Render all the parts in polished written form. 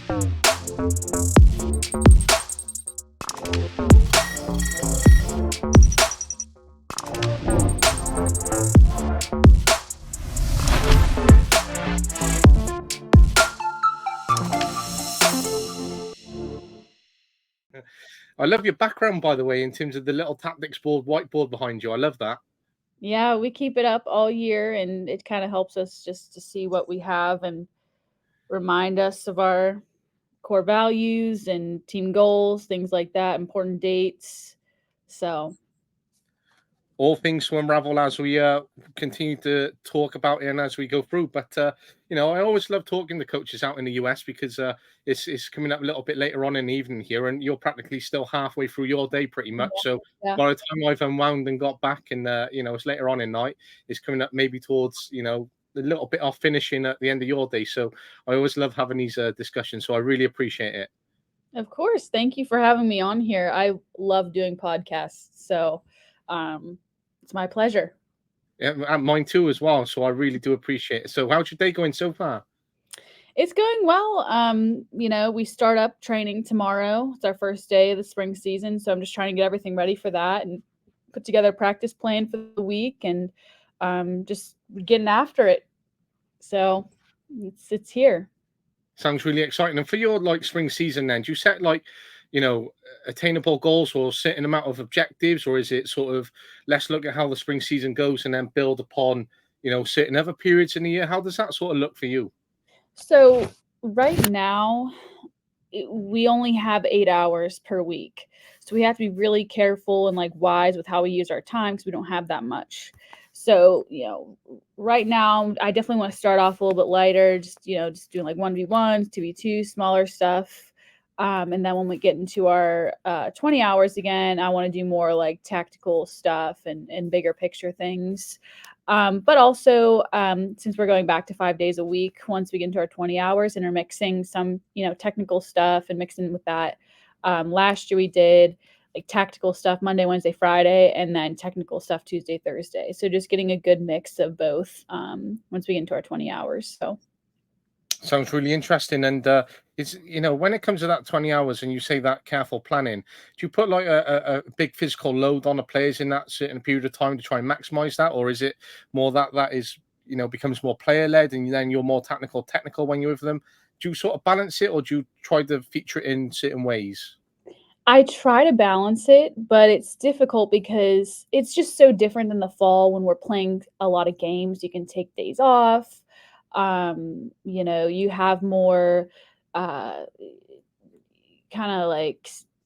I love your background, by the way, in terms of the little tactics board, whiteboard behind you. I love that. Yeah, we keep it up all year, and it kind of helps us just to see what we have and remind us of our core values and team goals, things like that, important dates. So, All things to unravel as we continue to talk about it and as we go through. But I always love talking to coaches out in the US because it's coming up a little bit later on in the evening here, and you're practically still halfway through your day, pretty much. So yeah. by the time I've unwound and got back, and it's later on in night, it's coming up maybe towards a little bit off finishing at the end of your day. So I always love having these discussions. So I really appreciate it. Of course. Thank you for having me on here. I love doing podcasts. So, it's my pleasure. Yeah, and mine too as well. So I really do appreciate it. So how's your day going so far? It's going well. We start up training tomorrow. It's our first day of the spring season, so I'm just trying to get everything ready for that and put together a practice plan for the week and just getting after it. So it's here. Sounds really exciting. And for your spring season, then do you set attainable goals or certain amount of objectives, or is it sort of let's look at how the spring season goes and then build upon certain other periods in the year? How does that sort of look for you? So right now, we only have 8 hours per week. So we have to be really careful and wise with how we use our time because we don't have that much. So, right now I definitely want to start off a little bit lighter, just doing 1v1s, 2v2, smaller stuff. And then when we get into our 20 hours again, I want to do more tactical stuff and bigger picture things. But also, since we're going back to 5 days a week, once we get into our 20 hours, intermixing some, technical stuff and mixing with that. Last year we did tactical stuff Monday, Wednesday, Friday, and then technical stuff Tuesday, Thursday. So just getting a good mix of both once we get into our 20 hours. So. Sounds really interesting. And it's when it comes to that 20 hours and you say that careful planning, do you put a big physical load on the players in that certain period of time to try and maximize that, or is it more that is becomes more player led and then you're more technical when you're with them? Do you sort of balance it, or do you try to feature it in certain ways? I try to balance it, but it's difficult because it's just so different than the fall when we're playing a lot of games. You can take days off. You have more kind of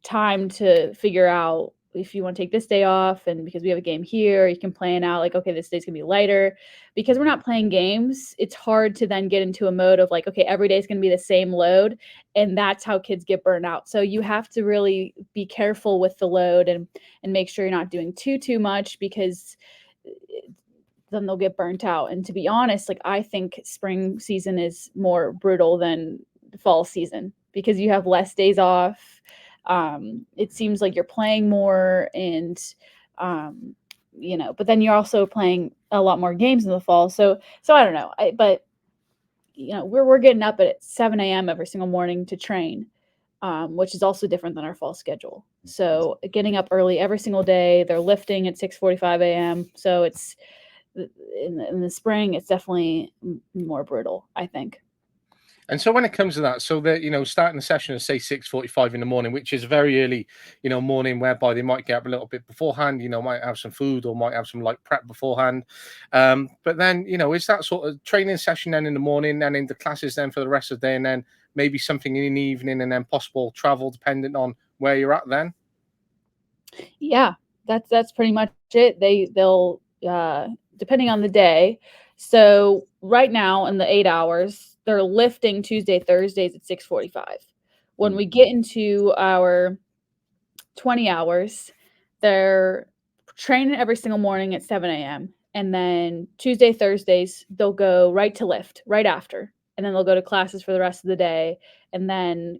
time to figure out if you want to take this day off, and because we have a game here, you can plan out okay, this day's gonna be lighter. Because we're not playing games, it's hard to then get into a mode of okay, every day is gonna be the same load, and that's how kids get burned out. So you have to really be careful with the load and make sure you're not doing too much, because then they'll get burnt out. And to be honest, I think spring season is more brutal than fall season because you have less days off. It seems like you're playing more, and but then you're also playing a lot more games in the fall. So I don't know. But we're getting up at 7 a.m. every single morning to train, which is also different than our fall schedule. So getting up early every single day. They're lifting at 6:45 a.m. So it's in the spring, it's definitely more brutal, I think. And so when it comes to that, so that starting the session at say 6:45 in the morning, which is very early, morning, whereby they might get up a little bit beforehand, might have some food or might have some light prep beforehand. But then, is that sort of training session then in the morning and into classes then for the rest of the day, and then maybe something in the evening, and then possible travel dependent on where you're at then? Yeah, that's pretty much it. They'll depending on the day. So right now in the 8 hours, they're lifting Tuesday, Thursdays at 6:45. When we get into our 20 hours, they're training every single morning at 7 a.m. And then Tuesday, Thursdays, they'll go right to lift right after. And then they'll go to classes for the rest of the day and then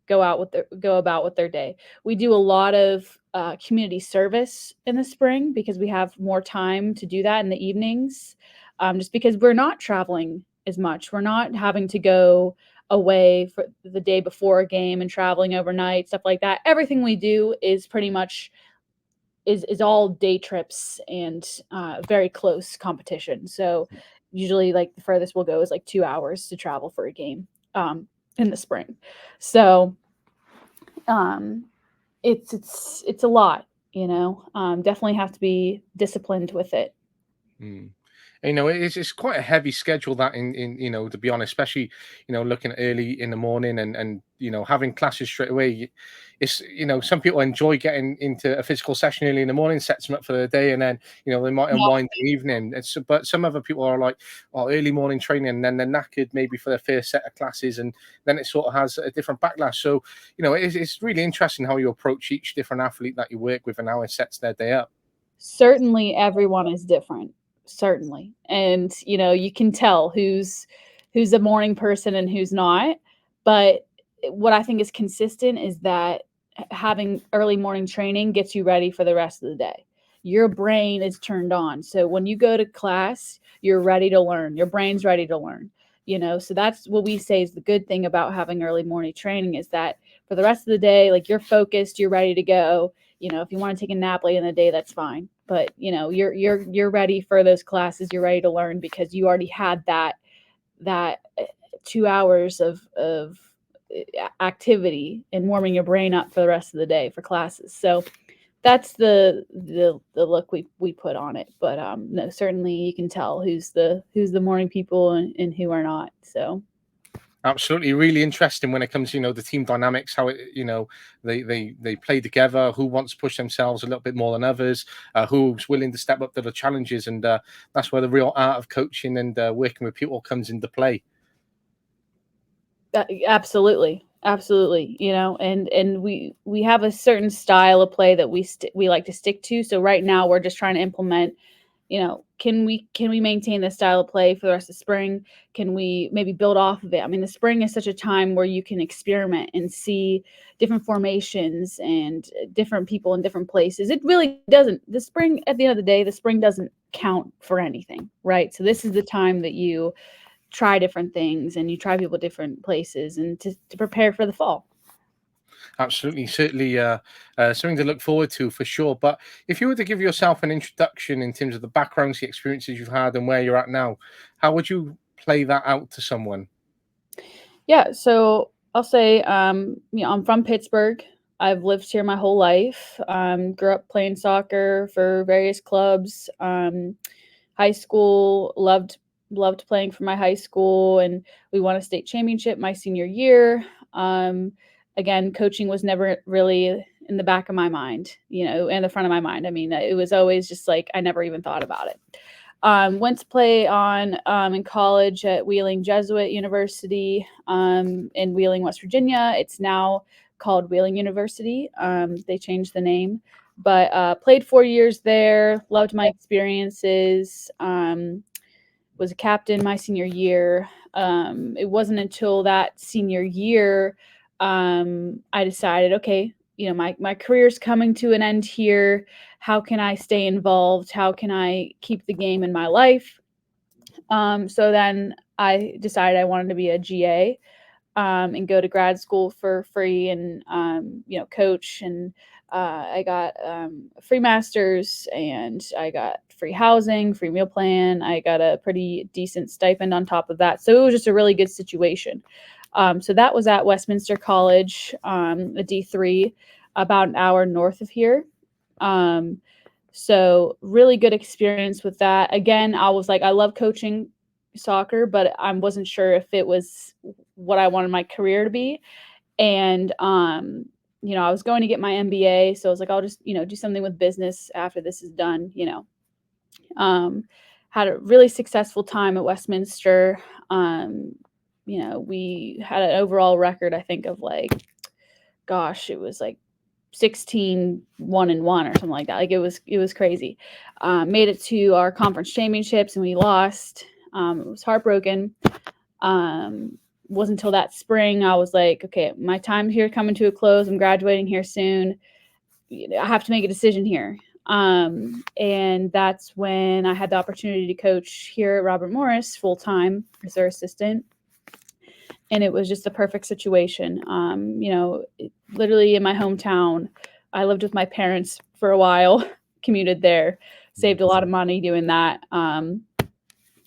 go about with their day. We do a lot of community service in the spring because we have more time to do that in the evenings, just because we're not traveling as much. We're not having to go away for the day before a game and traveling overnight, stuff like that. Everything we do is pretty much is all day trips and very close competition. So usually like the furthest we'll go is like 2 hours to travel for a game in the spring. So it's a lot, definitely have to be disciplined with it. Mm. It's quite a heavy schedule that to be honest, especially, looking early in the morning and having classes straight away. It's, some people enjoy getting into a physical session early in the morning, sets them up for the day, and then, they might Yeah. unwind in the evening. But some other people are like, oh, early morning training, and then they're knackered maybe for their first set of classes, and then it sort of has a different backlash. So, it's really interesting how you approach each different athlete that you work with and how it sets their day up. Certainly everyone is different. Certainly. And you can tell who's a morning person and who's not. But what I think is consistent is that having early morning training gets you ready for the rest of the day. Your brain is turned on. So when you go to class, you're ready to learn. Your brain's ready to learn. So that's what we say is the good thing about having early morning training is that for the rest of the day, like you're focused, you're ready to go. If you want to take a nap late in the day, that's fine. But you're ready for those classes. You're ready to learn because you already had that 2 hours of activity and warming your brain up for the rest of the day for classes. So that's the look we put on it. But no, certainly you can tell who's the morning people and who are not. So Absolutely, really interesting when it comes to the team dynamics, how it they play together, who wants to push themselves a little bit more than others, who's willing to step up to the challenges, and that's where the real art of coaching and working with people comes into play. Absolutely, and we have a certain style of play that we like to stick to. So right now we're just trying to implement. Can we maintain this style of play for the rest of spring? Can we maybe build off of it? I mean, the spring is such a time where you can experiment and see different formations and different people in different places. It really doesn't. The spring, at the end of the day, the spring doesn't count for anything, right? So this is the time that you try different things and you try people different places and to prepare for the fall. Absolutely, certainly something to look forward to for sure. But if you were to give yourself an introduction in terms of the backgrounds, the experiences you've had, and where you're at now, how would you play that out to someone? Yeah, so I'll say, I'm from Pittsburgh. I've lived here my whole life. Grew up playing soccer for various clubs. High school, loved playing for my high school, and we won a state championship my senior year. Again, coaching was never really in the back of my mind, in the front of my mind. I mean, it was always just like I never even thought about it. Went to play in college at Wheeling Jesuit University in Wheeling, West Virginia. It's now called Wheeling University. They changed the name, but played 4 years there. Loved my experiences. Was a captain my senior year. It wasn't until that senior year I decided, okay, my career's coming to an end here. How can I stay involved? How can I keep the game in my life? So then I decided I wanted to be a GA and go to grad school for free and, coach. And I got a free master's and I got free housing, free meal plan. I got a pretty decent stipend on top of that. So it was just a really good situation. So that was at Westminster College, a D3, about an hour north of here. So really good experience with that. Again, I was like, I love coaching soccer, but I wasn't sure if it was what I wanted my career to be. And, I was going to get my MBA. So I was like, I'll just, do something with business after this is done, had a really successful time at Westminster. We had an overall record, I think, of like, gosh, it was like 16-1-1 or something like that. Like it was crazy. Made it to our conference championships and we lost. It was heartbroken. Wasn't until that spring I was like, okay, my time here coming to a close. I'm graduating here soon. I have to make a decision here. And that's when I had the opportunity to coach here at Robert Morris full time as their assistant. and it was just the perfect situation. Literally in my hometown, I lived with my parents for a while, commuted there, saved a lot of money doing that.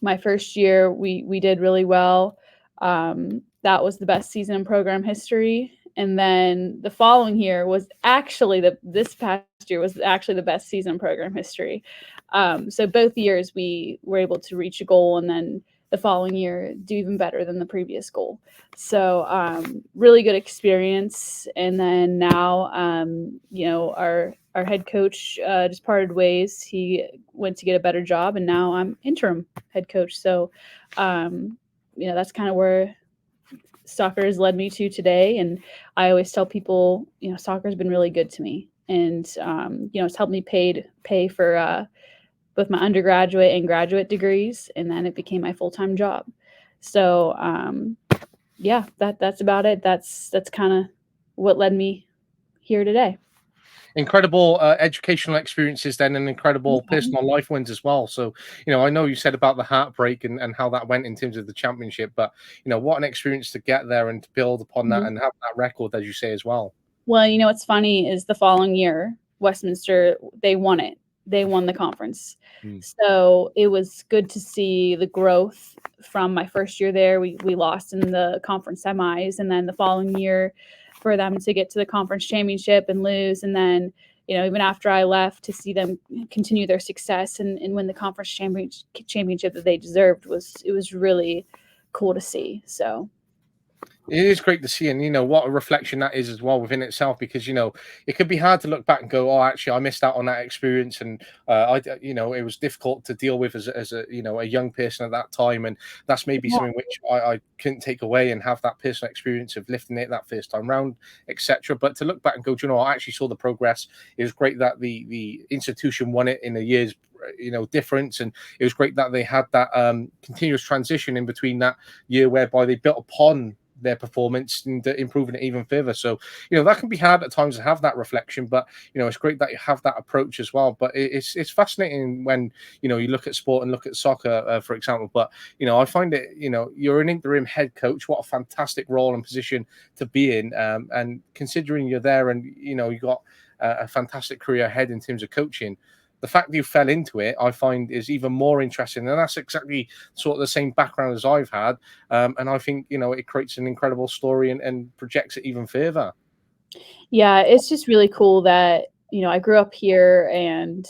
My first year, we did really well. That was the best season in program history. And then the following year was actually this past year was actually the best season in program history. So both years we were able to reach a goal, and then the following year do even better than the previous goal. So really good experience. And then now, our head coach just parted ways. He went to get a better job, and now I'm interim head coach. So, that's kind of where soccer has led me to today. And I always tell people, soccer has been really good to me, and it's helped me pay for both my undergraduate and graduate degrees, and then it became my full-time job. So that's about it. That's kind of what led me here today. Incredible educational experiences then, and incredible personal life wins as well. So I know you said about the heartbreak and how that went in terms of the championship, but what an experience to get there and to build upon that and have that record, as you say, as well. Well, what's funny is the following year, Westminster, they won it. They won the conference. So it was good to see the growth from my first year there. We lost in the conference semis, and then the following year for them to get to the conference championship and lose. And then, even after I left, to see them continue their success and win the conference championship that they deserved it was really cool to see. So it is great to see, and what a reflection that is as well within itself, because it could be hard to look back and go, oh, actually I missed out on that experience, and it was difficult to deal with as a a young person at that time, and that's maybe something which I couldn't take away and have that personal experience of lifting it that first time round, etc. But to look back and go, I actually saw the progress. It was great that the institution won it in a year's difference, and it was great that they had that continuous transition in between that year, whereby they built upon their performance and improving it even further. So that can be hard at times to have that reflection, but it's great that you have that approach as well. But it's fascinating when you look at sport and look at soccer, for example. But I find it, you're an interim head coach. What a fantastic role and position to be in, and considering you're there and you got a fantastic career ahead in terms of coaching, the fact that you fell into it, I find, is even more interesting. And that's exactly sort of the same background as I've had. And I think, it creates an incredible story and projects it even further. Yeah, it's just really cool that, I grew up here, and,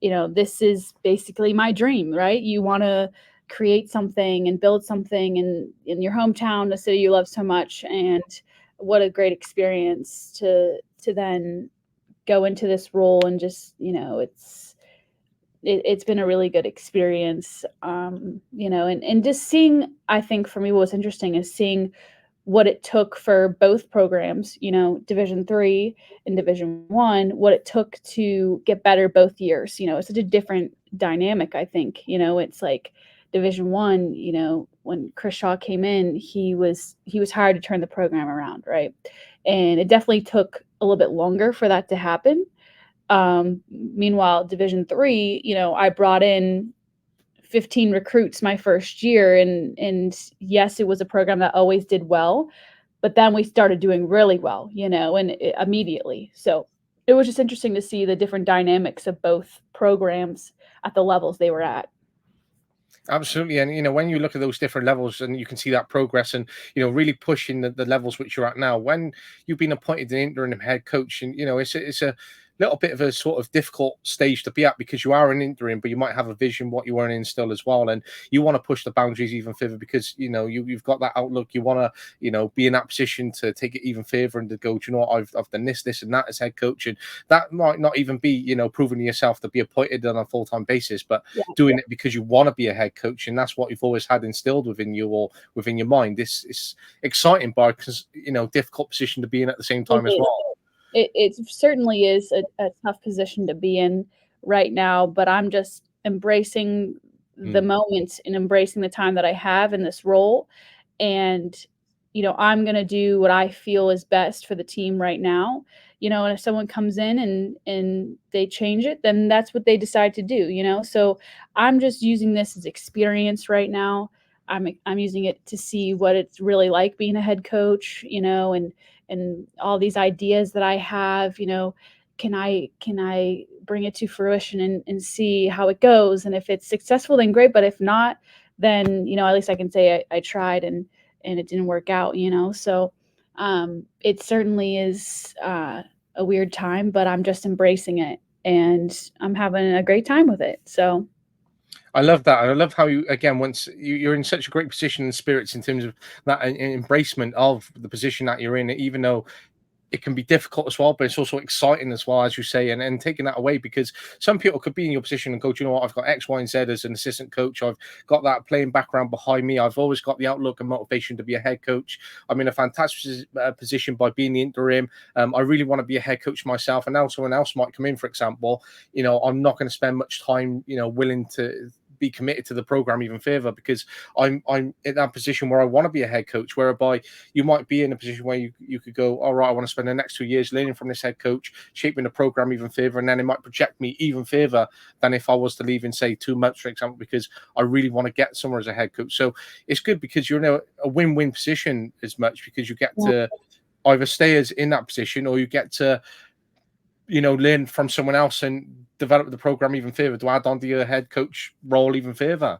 this is basically my dream, right? You want to create something and build something in your hometown, the city you love so much. And what a great experience to then go into this role, and just, it's been a really good experience. And just seeing, I think for me, what was interesting is seeing what it took for both programs, Division 3 and Division 1, what it took to get better both years. It's such a different dynamic, I think. It's like Division 1, when Chris Shaw came in, he was hired to turn the program around, right? And it definitely took a little bit longer for that to happen. Meanwhile, Division 3, I brought in 15 recruits my first year, and yes, it was a program that always did well, but then we started doing really well, immediately. So it was just interesting to see the different dynamics of both programs at the levels they were at. Absolutely. And when you look at those different levels and you can see that progress and really pushing the levels which you're at now, when you've been appointed an interim head coach, and it's a little bit of a sort of difficult stage to be at, because you are an interim, but you might have a vision what you want to instill as well, and you want to push the boundaries even further, because you've got that outlook. You want to be in that position to take it even further and to go, I've done this and that as head coach, and that might not even be proving to yourself to be appointed on a full-time basis, but doing it because you want to be a head coach, and that's what you've always had instilled within you or within your mind. This is exciting, but difficult position to be in at the same time as well. It certainly is a tough position to be in right now, but I'm just embracing the moment and embracing the time that I have in this role. And, I'm going to do what I feel is best for the team right now. And if someone comes in and they change it, then that's what they decide to do, So I'm just using this as experience right now. I'm using it to see what it's really like being a head coach, and all these ideas that I have, can I bring it to fruition and see how it goes? And if it's successful, then great. But if not, then, at least I can say I tried and it didn't work out, So it certainly is a weird time, but I'm just embracing it and I'm having a great time with it. So I love that. And I love how you, again, once you're in such a great position and spirits in terms of that embracement of the position that you're in, even though it can be difficult as well, but it's also exciting as well, as you say, and taking that away, because some people could be in your position and go, do you know what, I've got X, Y, and Z as an assistant coach. I've got that playing background behind me. I've always got the outlook and motivation to be a head coach. I'm in a fantastic position by being the interim. I really want to be a head coach myself. And now someone else might come in, for example, I'm not going to spend much time, willing to be committed to the program even further, because I'm in that position where I want to be a head coach, whereby you might be in a position where you could go, all right, I want to spend the next 2 years learning from this head coach, shaping the program even further, and then it might project me even further than if I was to leave in, say, 2 months, for example, because I really want to get somewhere as a head coach. So it's good because you're in a win-win position as much, because you get to either stay as in that position, or you get to learn from someone else and develop the program even further to add on to your head coach role even further.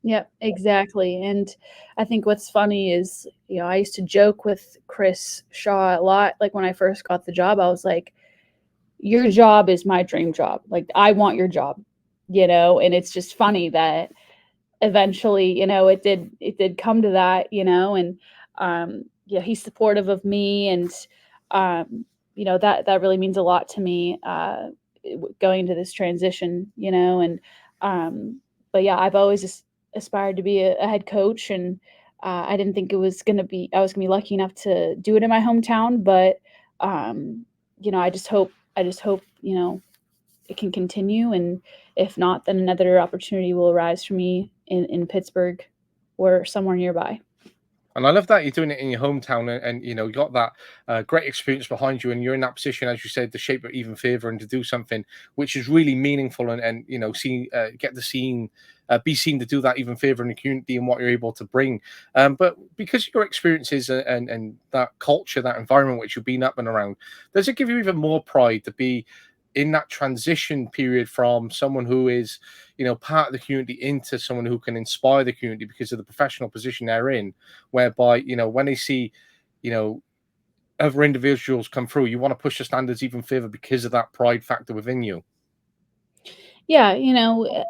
Yep, exactly. And I think what's funny is, I used to joke with Chris Shaw a lot. Like when I first got the job, I was like, your job is my dream job. Like I want your job, and it's just funny that eventually, it did come to that, and yeah, he's supportive of me, and that really means a lot to me, going into this transition, and but yeah, I've always just aspired to be a head coach, and I didn't think I was gonna be lucky enough to do it in my hometown, but I just hope it can continue, and if not, then another opportunity will arise for me in Pittsburgh or somewhere nearby. And I love that you're doing it in your hometown, and you got that great experience behind you, and you're in that position, as you said, to shape it even further and to do something which is really meaningful, and see get the scene. Be seen to do that even further in the community and what you're able to bring. But because of your experiences and that culture, that environment which you've been up and around, does it give you even more pride to be in that transition period from someone who is, part of the community into someone who can inspire the community because of the professional position they're in, whereby, when they see, you know, other individuals come through, you want to push the standards even further because of that pride factor within you. Yeah,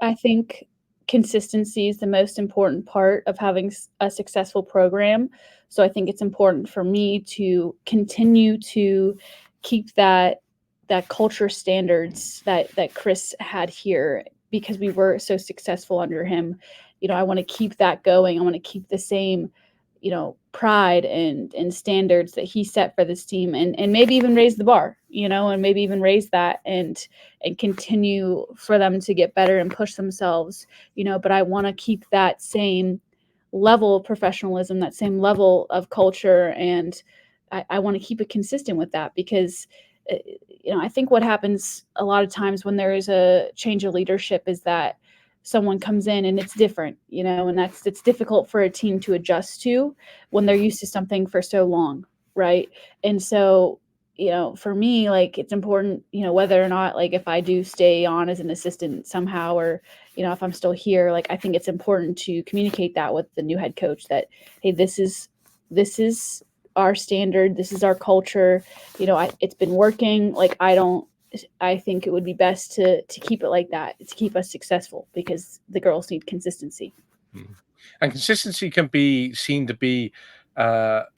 I think consistency is the most important part of having a successful program. So I think it's important for me to continue to keep that culture standards that Chris had here, because we were so successful under him. I want to keep that going. I want to keep the same, pride and standards that he set for this team, and maybe even raise the bar, and maybe even raise that and continue for them to get better and push themselves, but I want to keep that same level of professionalism, that same level of culture, and I want to keep it consistent with that, because I think what happens a lot of times when there is a change of leadership is that someone comes in and it's different, and it's difficult for a team to adjust to when they're used to something for so long, right? And so, for me, like, it's important, whether or not, like, if I do stay on as an assistant somehow, or if I'm still here, like, I think it's important to communicate that with the new head coach that, hey, this is our standard, this is our culture, it's been working, like, I think it would be best to keep it like that, to keep us successful, because the girls need consistency. Mm. And consistency can be seen to be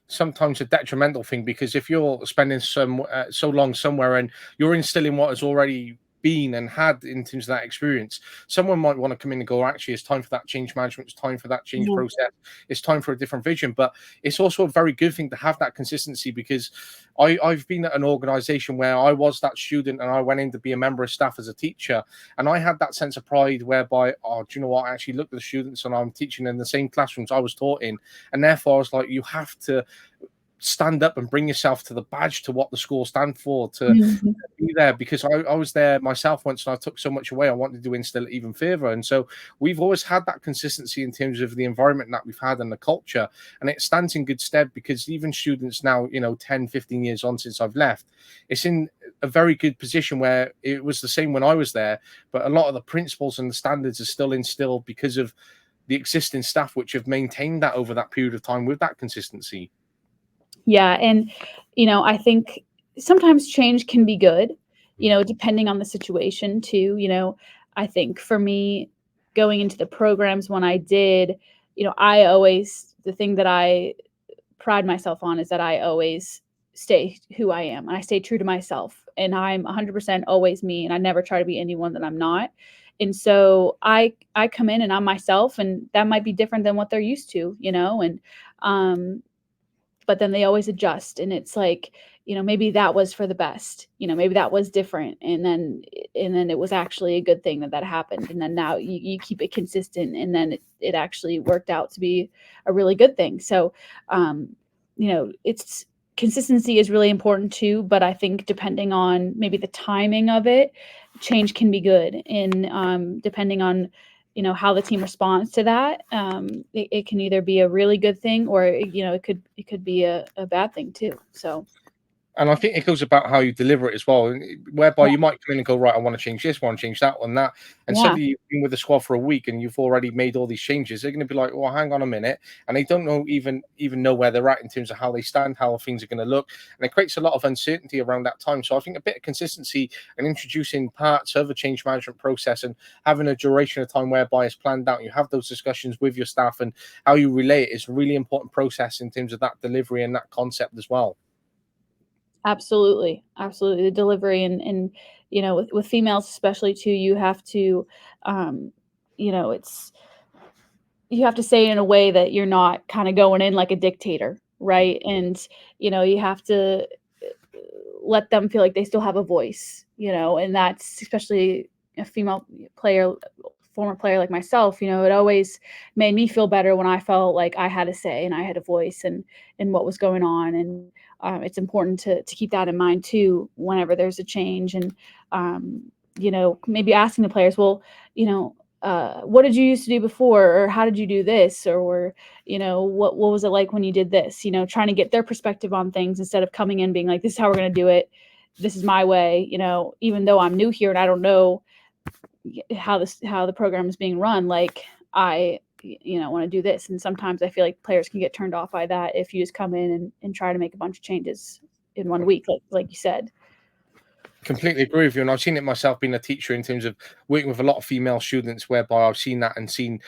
sometimes a detrimental thing, because if you're spending so long somewhere and you're instilling what has already been and had in terms of that experience, someone might want to come in and go, actually, it's time for that change management, it's time for that change Yeah. process, it's time for a different vision. But it's also a very good thing to have that consistency, because I've been at an organization where I was that student and I went in to be a member of staff as a teacher, and I had that sense of pride whereby, oh, do you know what, I actually look at the students and I'm teaching in the same classrooms I was taught in, and therefore I was like, you have to stand up and bring yourself to the badge, to what the school stand for, to Mhm. be there, because I was there myself once and I took so much away. I wanted to instill it even further. And so we've always had that consistency in terms of the environment that we've had and the culture. And it stands in good stead because even students now, 10, 15 years on since I've left, it's in a very good position where it was the same when I was there. But a lot of the principles and the standards are still instilled because of the existing staff, which have maintained that over that period of time with that consistency. Yeah, and I think sometimes change can be good, depending on the situation too. I think for me, going into the programs when I did, I always the thing that I pride myself on is that I always stay who I am and I stay true to myself and I'm 100% always me and I never try to be anyone that I'm not. And so I come in and I'm myself and that might be different than what they're used to, and um but then they always adjust and it's like, maybe that was for the best, maybe that was different and then it was actually a good thing that that happened and then now you keep it consistent and then it actually worked out to be a really good thing. So um it's consistency is really important too, but I think depending on maybe the timing of it, change can be good and depending on how the team responds to that, it can either be a really good thing or it could be a bad thing too. So And I think it goes about how you deliver it as well, whereby yeah, you might come in and go, right, I want to change this, want to change that one, that. And yeah. suddenly you've been with the squad for a week and you've already made all these changes. They're going to be like, well, hang on a minute. And they don't know even know where they're at in terms of how they stand, how things are going to look. And it creates a lot of uncertainty around that time. So I think a bit of consistency and introducing parts of a change management process and having a duration of time whereby it's planned out, you have those discussions with your staff and how you relay it is a really important process in terms of that delivery and that concept as well. Absolutely, absolutely. The delivery and with females especially too, you have to, it's you have to say it in a way that you're not kind of going in like a dictator, right? And you have to let them feel like they still have a voice, and that's especially a female player, former player like myself, it always made me feel better when I felt like I had a say and I had a voice and what was going on. And it's important to keep that in mind too, whenever there's a change. And, maybe asking the players, well, what did you used to do before? Or how did you do this? Or, what was it like when you did this? Trying to get their perspective on things instead of coming in being like, this is how we're going to do it. This is my way, even though I'm new here and I don't know how the program is being run, like I want to do this. And sometimes I feel like players can get turned off by that if you just come in and try to make a bunch of changes in 1 week, like you said. Completely agree with you, and I've seen it myself being a teacher in terms of working with a lot of female students, whereby I've seen that and seen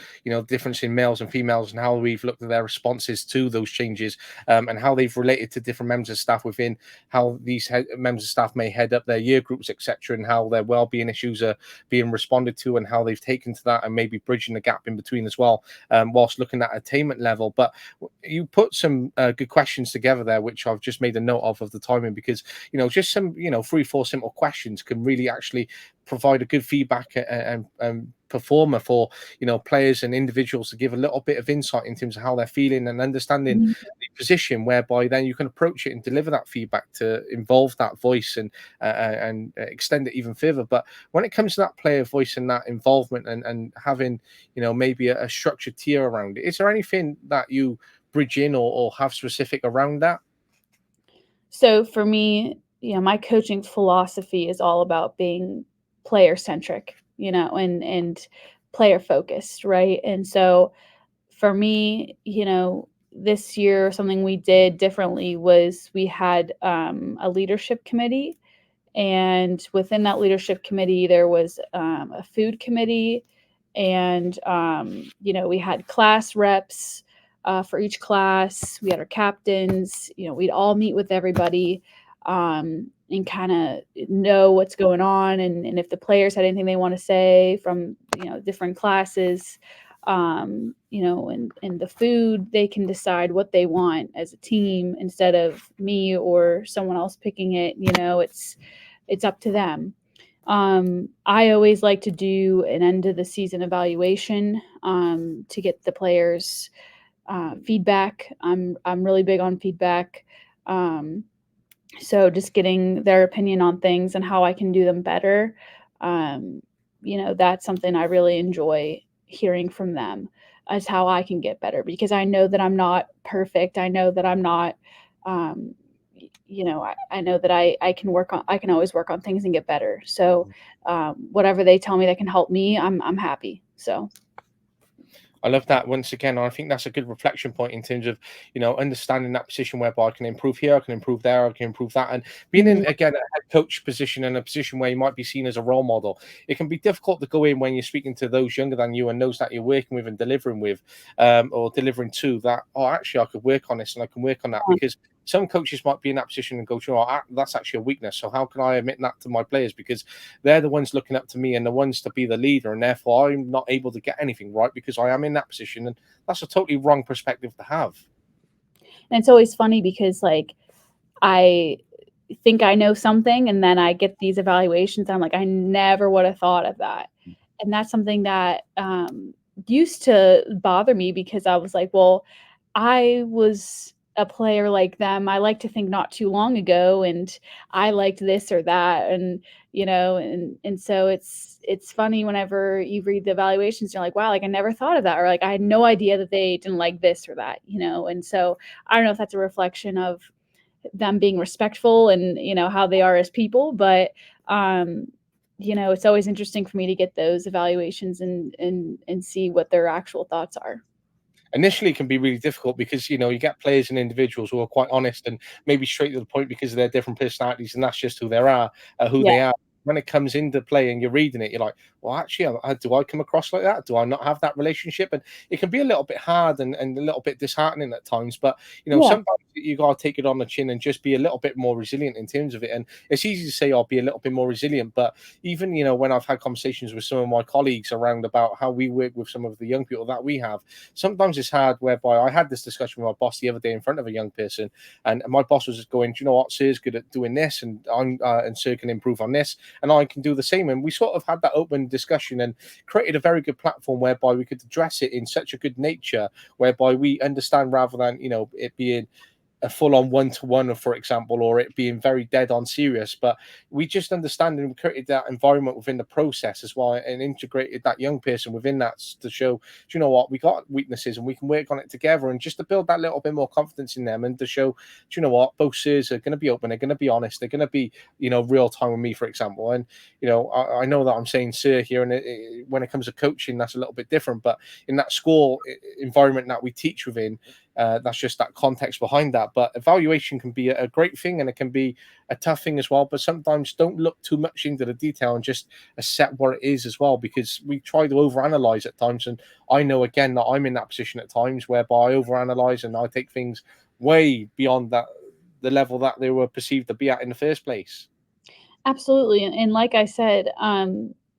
difference in males and females and how we've looked at their responses to those changes, and how they've related to different members of staff within how these members of staff may head up their year groups, etc., and how their well-being issues are being responded to and how they've taken to that and maybe bridging the gap in between as well, whilst looking at attainment level. But you put some good questions together there, which I've just made a note of the timing, because just some 3-4 simple questions can really actually provide a good feedback and performer for players and individuals to give a little bit of insight in terms of how they're feeling and understanding Mhm. the position, whereby then you can approach it and deliver that feedback to involve that voice and extend it even further. But when it comes to that player voice and that involvement and having maybe a structured tier around it, is there anything that you bridge in or have specific around that? So for me, my coaching philosophy is all about being player centric, and player focused, right? And so for me, this year something we did differently was we had a leadership committee, and within that leadership committee there was a food committee, and we had class reps for each class. We had our captains. We'd all meet with everybody and kind of know what's going on, and if the players had anything they want to say from different classes, and the food, they can decide what they want as a team instead of me or someone else picking it. It's up to them. I always like to do an end of the season evaluation to get the players feedback. I'm really big on feedback. So just getting their opinion on things and how I can do them better. That's something I really enjoy hearing from them, as how I can get better, because I know that I'm not perfect. I know that I'm not, um, I know that I can I can always work on things and get better. So whatever they tell me that can help me, I'm happy. So. I love that once again. I think that's a good reflection point in terms of, understanding that position whereby I can improve here, I can improve there, I can improve that. And being in, Mhm. again, a head coach position and a position where you might be seen as a role model, it can be difficult to go in when you're speaking to those younger than you and those that you're working with and delivering with, or delivering to, that, oh, actually, I could work on this and I can work on that. Because some coaches might be in that position and go, that's actually a weakness. So how can I admit that to my players? Because they're the ones looking up to me and the ones to be the leader. And therefore, I'm not able to get anything right because I am in that position. And that's a totally wrong perspective to have. And it's always funny because, like, I think I know something, and then I get these evaluations. I'm like, I never would have thought of that. And that's something that used to bother me, because I was like, well, I was a player like them. I like to think not too long ago, and I liked this or that, and so it's funny whenever you read the evaluations, you're like, wow, like I never thought of that, or like I had no idea that they didn't like this or that, and so I don't know if that's a reflection of them being respectful and how they are as people, but it's always interesting for me to get those evaluations and see what their actual thoughts are. Initially, it can be really difficult because you get players and individuals who are quite honest and maybe straight to the point because of their different personalities, and that's just who they are, who Yeah. they are. When it comes into play and you're reading it, you're like, well, actually, do I come across like that? Do I not have that relationship? And it can be a little bit hard and a little bit disheartening at times. But Yeah. sometimes you gotta take it on the chin and just be a little bit more resilient in terms of it. And it's easy to say, I'll be a little bit more resilient, but even when I've had conversations with some of my colleagues around about how we work with some of the young people that we have, sometimes it's hard. Whereby I had this discussion with my boss the other day in front of a young person, and my boss was just going, "Do you know what? Sir's good at doing this, and Sir can improve on this, and I can do the same." And we sort of had that open discussion and created a very good platform whereby we could address it in such a good nature, whereby we understand rather than it being a full-on one-to-one, for example, or it being very dead on serious. But we just understand and created that environment within the process as well, and integrated that young person within that to show, do you know what, we got weaknesses and we can work on it together, and just to build that little bit more confidence in them, and to show, do you know what, both sirs are going to be open, they're going to be honest, they're going to be real time with me, for example. And I know that I'm saying sir here, and when it comes to coaching, that's a little bit different, but in that school environment that we teach within, that's just that context behind that. But evaluation can be a great thing and it can be a tough thing as well. But sometimes don't look too much into the detail and just accept what it is as well, because we try to overanalyze at times. And I know again that I'm in that position at times whereby I overanalyze and I take things way beyond the level that they were perceived to be at in the first place. Absolutely, and like I said,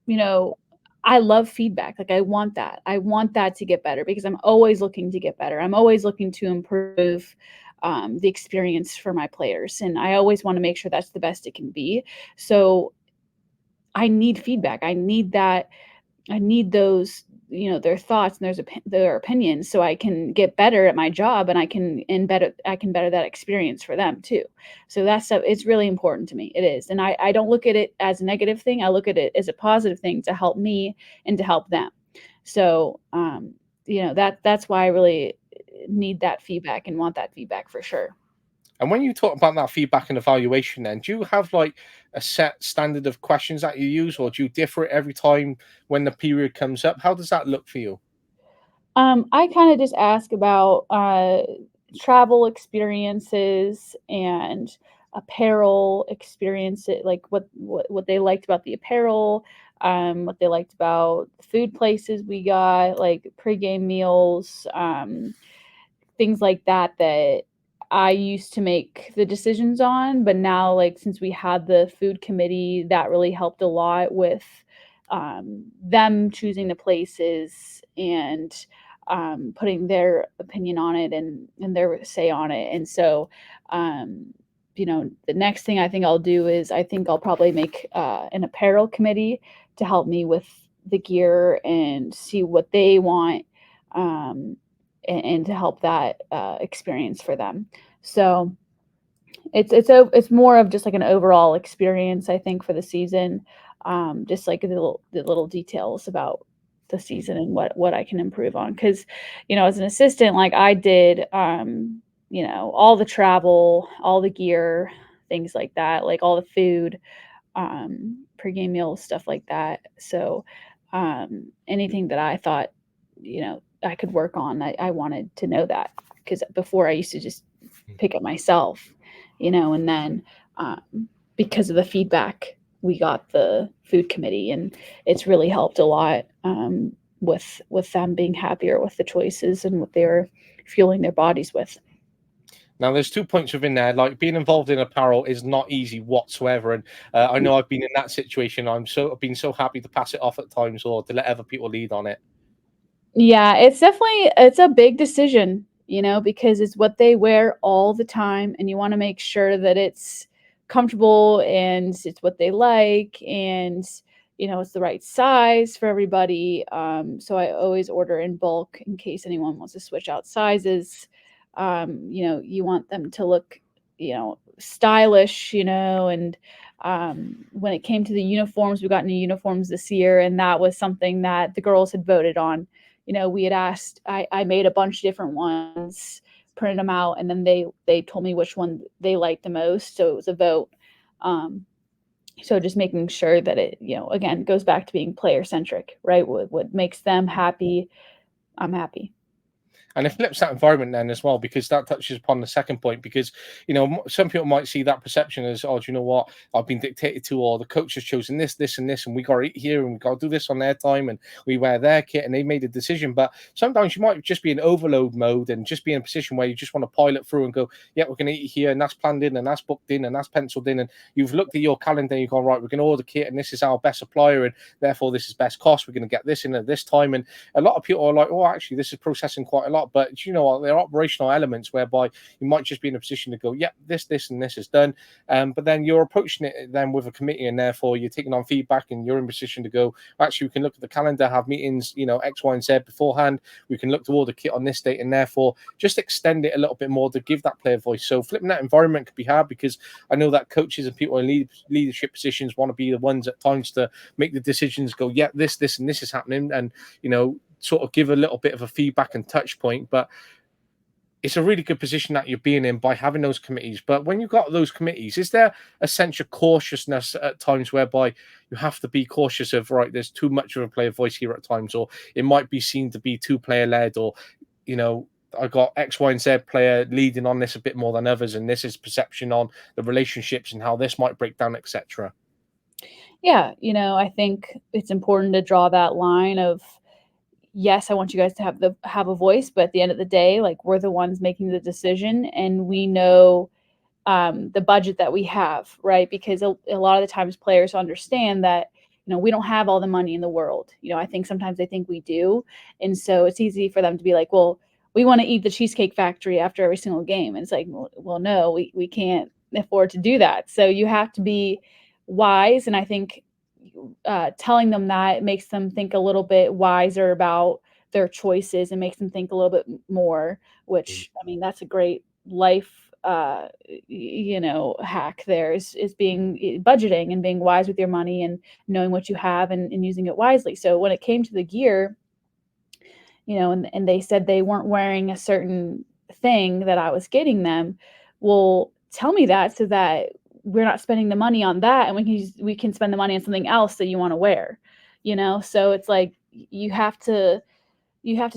you know, I love feedback, like, I want that. I want that to get better because I'm always looking to get better. I'm always looking to improve, the experience for my players, and I always wanna make sure that's the best it can be. So, I need feedback. I need those, their thoughts and their opinions, so I can get better at my job, and I can better that experience for them too. So that's stuff, it's really important to me. It is. And I don't look at it as a negative thing. I look at it as a positive thing to help me and to help them. So that's why I really need that feedback and want that feedback for sure. And when you talk about that feedback and evaluation, then do you have like a set standard of questions that you use, or do you differ it every time when the period comes up? How does that look for you? I kind of just ask about travel experiences and apparel experiences, like what they liked about the apparel, what they liked about the food places we got, like pregame meals, things like that that I used to make the decisions on, but now, like, since we had the food committee, that really helped a lot with them choosing the places and putting their opinion on it and their say on it. And so, the next thing I think I'll do is I think I'll probably make an apparel committee to help me with the gear and see what they want. Um, and to help that experience for them. So it's more of just like an overall experience, I think, for the season. Just like the little details about the season and what I can improve on. Because, as an assistant, like I did, all the travel, all the gear, things like that, like all the food, pregame meals, stuff like that. So anything that I thought, I could work on, I wanted to know that, because before I used to just pick it myself, and then because of the feedback, we got the food committee, and it's really helped a lot with them being happier with the choices and what they're fueling their bodies with. Now, there's 2 points within there. Like, being involved in apparel is not easy whatsoever, and I know I've been in that situation. I've been so happy to pass it off at times or to let other people lead on it. Yeah, it's a big decision, because it's what they wear all the time, and you want to make sure that it's comfortable and it's what they like, and it's the right size for everybody. So I always order in bulk in case anyone wants to switch out sizes. You want them to look, stylish, and when it came to the uniforms, we got new uniforms this year, and that was something that the girls had voted on. We had asked, I made a bunch of different ones, printed them out, and then they told me which one they liked the most. So it was a vote. So just making sure that it, again, goes back to being player centric, right? What makes them happy, I'm happy. And it flips that environment then as well, because that touches upon the second point. Because some people might see that perception as, oh, do you know what, I've been dictated to, or the coach has chosen this, this, and this, and we got to eat here, and we got to do this on their time, and we wear their kit, and they made a decision. But sometimes you might just be in overload mode and just be in a position where you just want to pilot through and go, yeah, we're going to eat here, and that's planned in, and that's booked in, and that's penciled in, and you've looked at your calendar and you've gone, right, we're going to order kit, and this is our best supplier, and therefore this is best cost. We're going to get this in at this time. And a lot of people are like, oh, actually, this is processing quite a lot. But you know what? There are operational elements whereby you might just be in a position to go, yep, this, and this is done. But then you're approaching it then with a committee, and therefore you're taking on feedback, and you're in a position to go, actually, we can look at the calendar, have meetings, X, Y, and Z beforehand. We can look to order kit on this date, and therefore just extend it a little bit more to give that player voice. So flipping that environment could be hard, because I know that coaches and people in leadership positions want to be the ones at times to make the decisions, go, yeah, this, and this is happening, and sort of give a little bit of a feedback and touch point. But it's a really good position that you're being in by having those committees. But when you've got those committees, is there a sense of cautiousness at times whereby you have to be cautious of, right, there's too much of a player voice here at times, or it might be seen to be too player led, or I got X, Y, and Z player leading on this a bit more than others, and this is perception on the relationships and how this might break down, etc. Yeah, I think it's important to draw that line of, yes, I want you guys to have a voice, but at the end of the day, like, we're the ones making the decision, and we know the budget that we have, right? Because a lot of the times players understand that we don't have all the money in the world. I think sometimes they think we do, and so it's easy for them to be like, well, we want to eat the Cheesecake Factory after every single game, and it's like, well, no, we can't afford to do that. So you have to be wise, and I think telling them that makes them think a little bit wiser about their choices and makes them think a little bit more, which, I mean, that's a great life hack there, is being budgeting and being wise with your money and knowing what you have, and using it wisely. So when it came to the gear, and they said they weren't wearing a certain thing that I was getting them, well, tell me that, so that we're not spending the money on that, and we can spend the money on something else that you want to wear. So it's like, you have to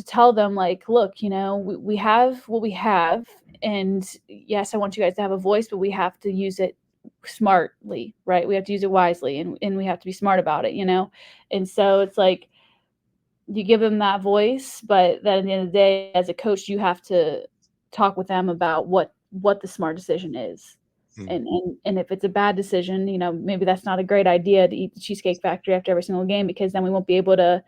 tell them, like, look, we have what we have, and yes, I want you guys to have a voice, but we have to use it smartly, right? We have to use it wisely, and we have to be smart about it. And so it's like, you give them that voice, but then at the end of the day, as a coach, you have to talk with them about what the smart decision is. And if it's a bad decision, maybe that's not a great idea to eat the Cheesecake Factory after every single game, because then we won't be able to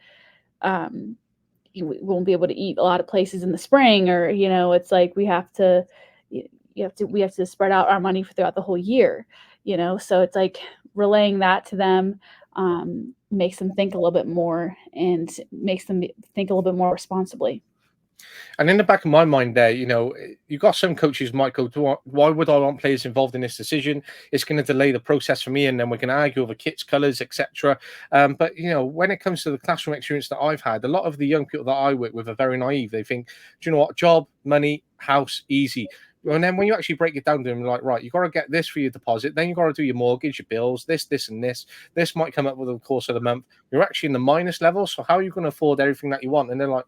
eat a lot of places in the spring, or it's like, we have to spread out our money throughout the whole year. So it's like, relaying that to them makes them think a little bit more, and makes them think a little bit more responsibly. And in the back of my mind, there, you've got some coaches might go, Why would I want players involved in this decision? It's going to delay the process for me, and then we're going to argue over kits, colours, etc." But when it comes to the classroom experience that I've had, a lot of the young people that I work with are very naive. They think, "Do you know what? Job, money, house, easy." And then when you actually break it down to them, like, right, you got to get this for your deposit, then you got to do your mortgage, your bills, this, and this. This might come up with the course of the month. You're actually in the minus level, so how are you going to afford everything that you want? And they're like,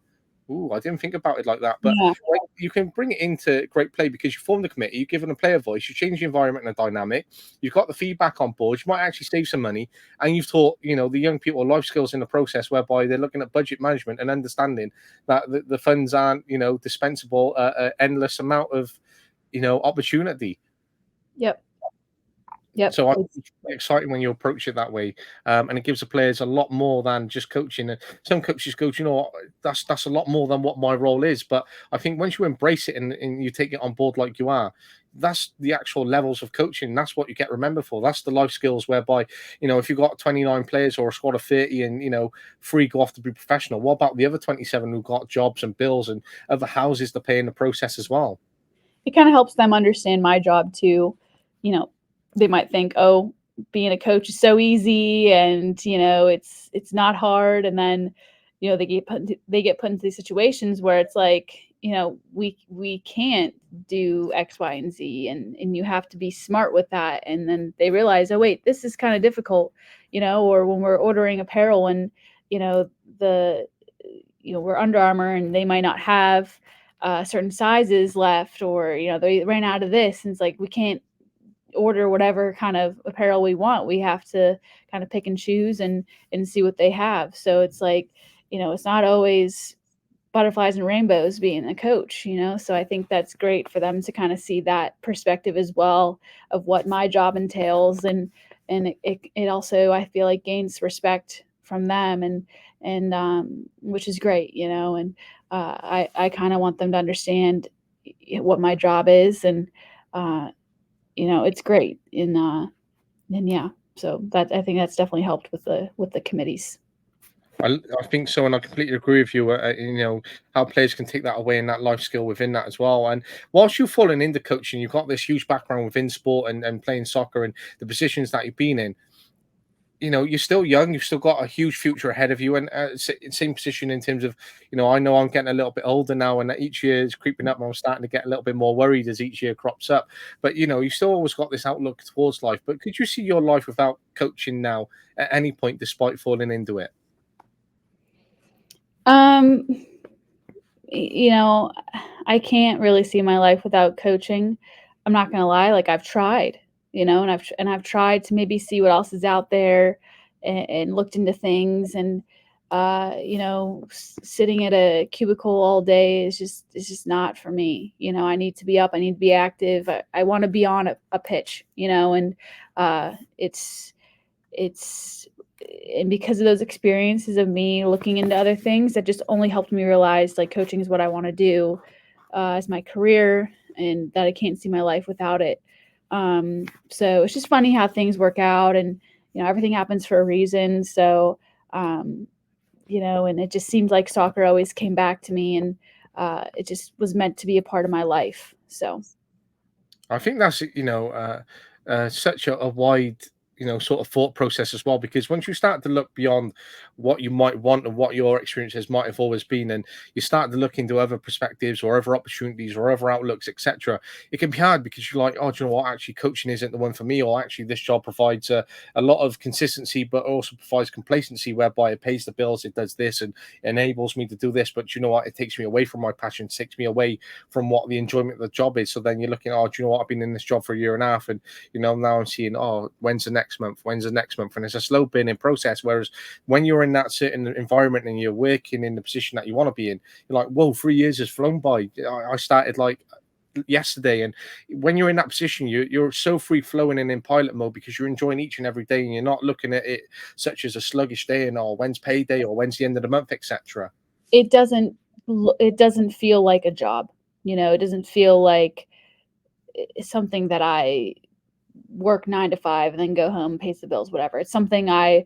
"Ooh, I didn't think about it like that." But Yeah. like, you can bring it into great play because you form the committee, you've given a player voice, you change the environment and the dynamic, you've got the feedback on board, you might actually save some money, and you've taught the young people life skills in the process, whereby they're looking at budget management and understanding that the funds aren't dispensable endless amount of opportunity. Yep. Yep. So I think it's exciting when you approach it that way, and it gives the players a lot more than just coaching. And some coaches go, "Do you know what? That's a lot more than what my role is." But I think once you embrace it and you take it on board like you are, that's the actual levels of coaching. That's what you get remembered for. That's the life skills whereby, if you've got 29 players or a squad of 30 and, three go off to be professional, what about the other 27 who've got jobs and bills and other houses to pay in the process as well? It kind of helps them understand my job too. You know, they might think, "Oh, being a coach is so easy, and it's not hard." And then, they get put into these situations where it's like, we can't do X, Y, and Z, and you have to be smart with that. And then they realize, "Oh, wait, this is kind of difficult," or when we're ordering apparel and the we're Under Armour and they might not have certain sizes left, or they ran out of this, and it's like we can't order whatever kind of apparel we want. We have to kind of pick and choose and see what they have. So it's like, it's not always butterflies and rainbows being a coach. So I think that's great for them to kind of see that perspective as well of what my job entails. And it also, I feel like, gains respect from them, and which is great. And I kind of want them to understand what my job is, and it's great. And yeah, so that, I think that's definitely helped with the committees. I think so, and I completely agree with you. How players can take that away and that life skill within that as well. And whilst you've fallen into coaching, you've got this huge background within sport and playing soccer and the positions that you've been in. You're still young, you've still got a huge future ahead of you, and same position in terms of, I know I'm getting a little bit older now, and each year is creeping up, and I'm starting to get a little bit more worried as each year crops up. But you still always got this outlook towards life. But could you see your life without coaching now at any point, despite falling into it? Um, I can't really see my life without coaching. I'm not gonna lie, like I've tried, and I've tried to maybe see what else is out there, and looked into things, and sitting at a cubicle all day is just not for me. I need to be up, I need to be active. I want to be on a pitch, and it's and because of those experiences of me looking into other things, that just only helped me realize, like, coaching is what I want to do as my career, and that I can't see my life without it. So it's just funny how things work out, and everything happens for a reason. So um, and it just seemed like soccer always came back to me, and it just was meant to be a part of my life. So I think that's such a wide sort of thought process as well, because once you start to look beyond what you might want and what your experiences might have always been, and you start to look into other perspectives or other opportunities or other outlooks, etc., it can be hard because you're like, "Oh, do you know what, actually coaching isn't the one for me," or actually this job provides a lot of consistency but also provides complacency, whereby it pays the bills, it does this and enables me to do this, but you know what, it takes me away from my passion, takes me away from what the enjoyment of the job is. So then you're looking, "Oh, do you know what, I've been in this job for a year and a half, and now I'm seeing, oh, when's the next month? When's the next month?" And it's a slow burning process. Whereas when you're in that certain environment and you're working in the position that you want to be in, you're like, "Whoa, 3 years has flown by." I started like yesterday. And when you're in that position, you're so free flowing and in pilot mode because you're enjoying each and every day, and you're not looking at it such as a sluggish day and, "Oh, when's payday?" or "When's the end of the month?" etc. it doesn't it doesn't feel like a job. It doesn't feel like something that I work 9 to 5 and then go home, pays the bills, whatever. It's something I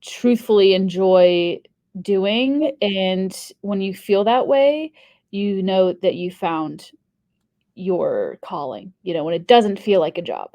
truthfully enjoy doing. And when you feel that way, you know that you found your calling, when it doesn't feel like a job.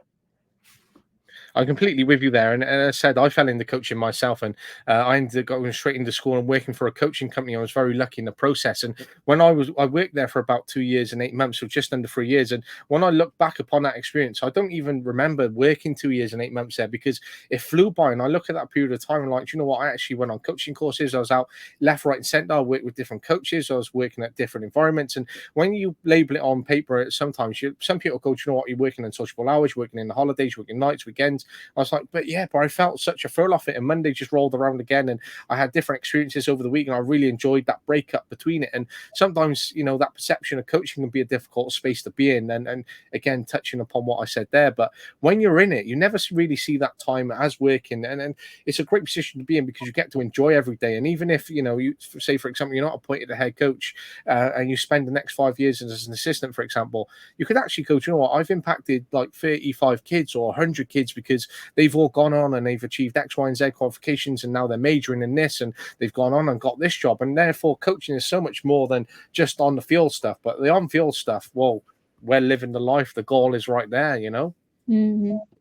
I'm completely with you there. And as I said, I fell into coaching myself, and I ended up going straight into school and working for a coaching company. I was very lucky in the process. And I worked there for about 2 years and 8 months, so just under 3 years. And when I look back upon that experience, I don't even remember working 2 years and 8 months there because it flew by. And I look at that period of time and like, you know what? I actually went on coaching courses. I was out left, right, and center. I worked with different coaches. I was working at different environments. And when you label it on paper, sometimes some people go, "Do you know what? You're working unsociable hours, you're working in the holidays, you're working nights, weekends." I was like, but yeah, but I felt such a thrill off it. And Monday just rolled around again, and I had different experiences over the week, and I really enjoyed that breakup between it. And sometimes, that perception of coaching can be a difficult space to be in. And again, touching upon what I said there, but when you're in it, you never really see that time as working, and it's a great position to be in because you get to enjoy every day. And even if you say, for example, you're not appointed a head coach, and you spend the next 5 years as an assistant, for example, you could actually go, "Do you know what? I've impacted like 35 kids or 100 kids because they've all gone on and they've achieved X, Y, and Z qualifications, and now they're majoring in this, and they've gone on and got this job." And therefore, coaching is so much more than just on the field stuff. But the on-field stuff, well, we're living the life. The goal is right there,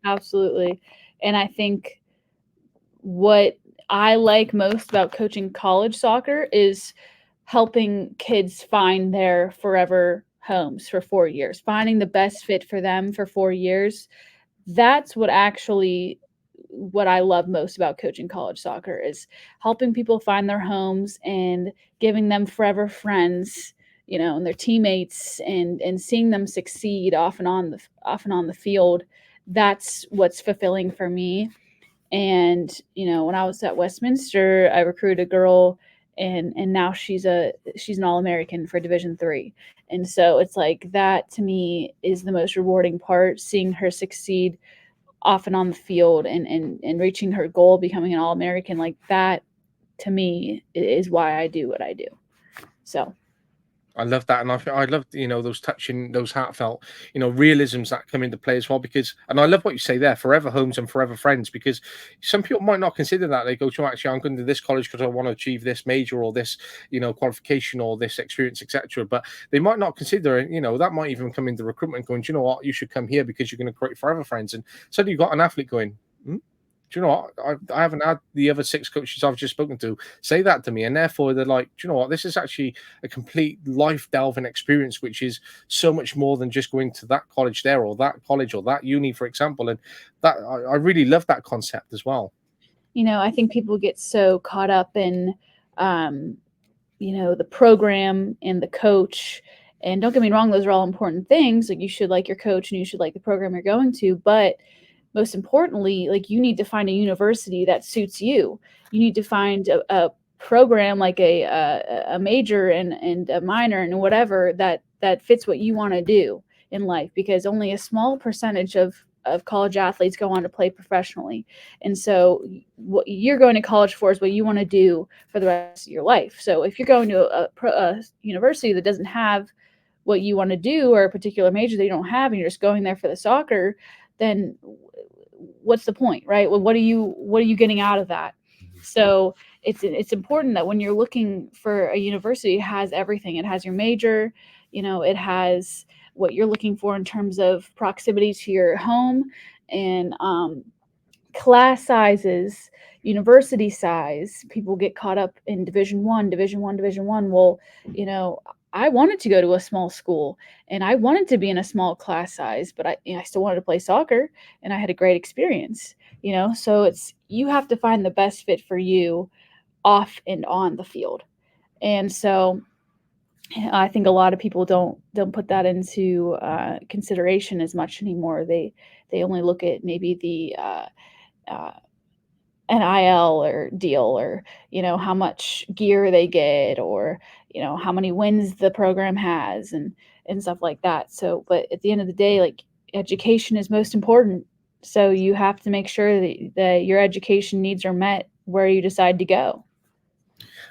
Absolutely. And I think what I like most about coaching college soccer is helping kids find their forever homes for 4 years, finding the best fit for them for 4 years. That's what I love most about coaching college soccer is helping people find their homes and giving them forever friends, and their teammates, and seeing them succeed off and on the field. That's what's fulfilling for me. And when I was at Westminster, I recruited a girl, and now she's an All-American for Division 3. And so it's like that to me is the most rewarding part, seeing her succeed off and on the field, and reaching her goal, becoming an All-American. Like that to me is why I do what I do. So I love that, and I love those touching, those heartfelt realisms that come into play as well. Because, and I love what you say there, forever homes and forever friends. Because some people might not consider that. They go, "To actually, I'm going to this college because I want to achieve this major or this qualification or this experience, etc." But they might not consider it. That might even come into recruitment, going, "Do you know what? You should come here because you're going to create forever friends." And suddenly you've got an athlete going, "Hmm? Do you know what? I haven't had the other 6 coaches I've just spoken to say that to me." And therefore, they're like, "Do you know what? This is actually a complete life delving experience, which is so much more than just going to that college there or that college or that uni, for example." And that I really love that concept as well. I think people get so caught up in, the program and the coach. And don't get me wrong, those are all important things. Like you should like your coach and you should like the program you're going to. But most importantly, like you need to find a university that suits you. You need to find a program like a major and a minor and whatever that fits what you want to do in life, because only a small percentage of college athletes go on to play professionally. And so what you're going to college for is what you want to do for the rest of your life. So if you're going to a university that doesn't have what you want to do, or a particular major that you don't have, and you're just going there for the soccer, then what's the point, right? Well, what are you getting out of that? So it's important that when you're looking for a university, it has everything. It has your major, it has what you're looking for in terms of proximity to your home, and class sizes, university size. People get caught up in Division 1. Well, I wanted to go to a small school and I wanted to be in a small class size, but I still wanted to play soccer and I had a great experience, so you have to find the best fit for you off and on the field. And so I think a lot of people don't put that into consideration as much anymore. They only look at maybe the uh, NIL or deal, or how much gear they get, or how many wins the program has, and stuff like that. So, but at the end of the day, like education is most important. So you have to make sure that your education needs are met where you decide to go.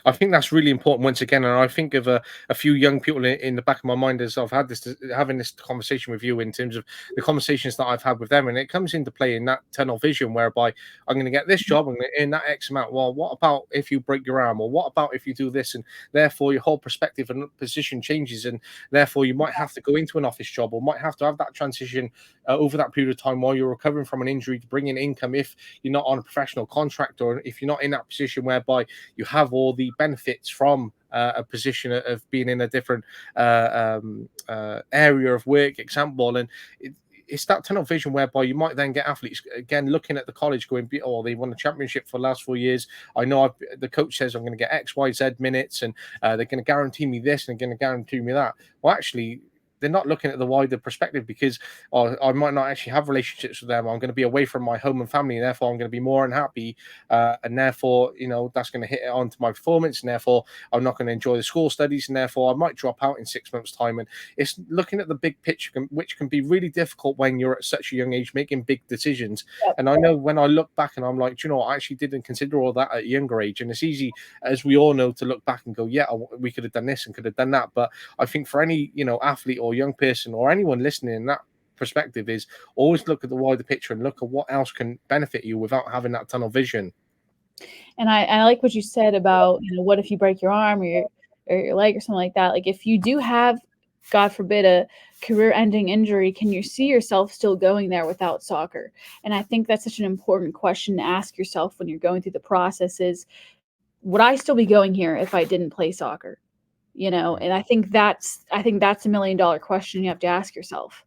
I think that's really important once again, and I think of a few young people in the back of my mind as I've had this having this conversation with you in terms of the conversations that I've had with them, and it comes into play in that tunnel vision whereby I'm going to get this job, I'm going to earn that X amount. Well, what about if you break your arm, or what about if you do this, and therefore your whole perspective and position changes, and therefore you might have to go into an office job, or might have to have that transition over that period of time while you're recovering from an injury to bring in income if you're not on a professional contract, or if you're not in that position whereby you have all the benefits from a position of being in a different area of work example. And it's that tunnel vision whereby you might then get athletes again looking at the college going, oh, they won the championship for the last 4 years. I know the coach says I'm going to get XYZ minutes, and they're going to guarantee me this and they're going to guarantee me that. Well, actually, they're not looking at the wider perspective, because I might not actually have relationships with them. I'm going to be away from my home and family, and therefore I'm going to be more unhappy. And therefore, that's going to hit it onto my performance, and therefore I'm not going to enjoy the school studies, and therefore I might drop out in 6 months' time. And it's looking at the big picture, which can be really difficult when you're at such a young age making big decisions. Yep. And I know when I look back and I'm like, do you know what, I actually didn't consider all that at a younger age. And it's easy, as we all know, to look back and go, yeah, we could have done this and could have done that. But I think for any athlete or young person or anyone listening in that perspective is always look at the wider picture and look at what else can benefit you without having that tunnel vision. And I like what you said about, what if you break your arm or your leg or something like that? Like, if you do have, God forbid, a career-ending injury, can you see yourself still going there without soccer? And I think that's such an important question to ask yourself when you're going through the process is, would I still be going here if I didn't play soccer? And I think that's $1 million question you have to ask yourself.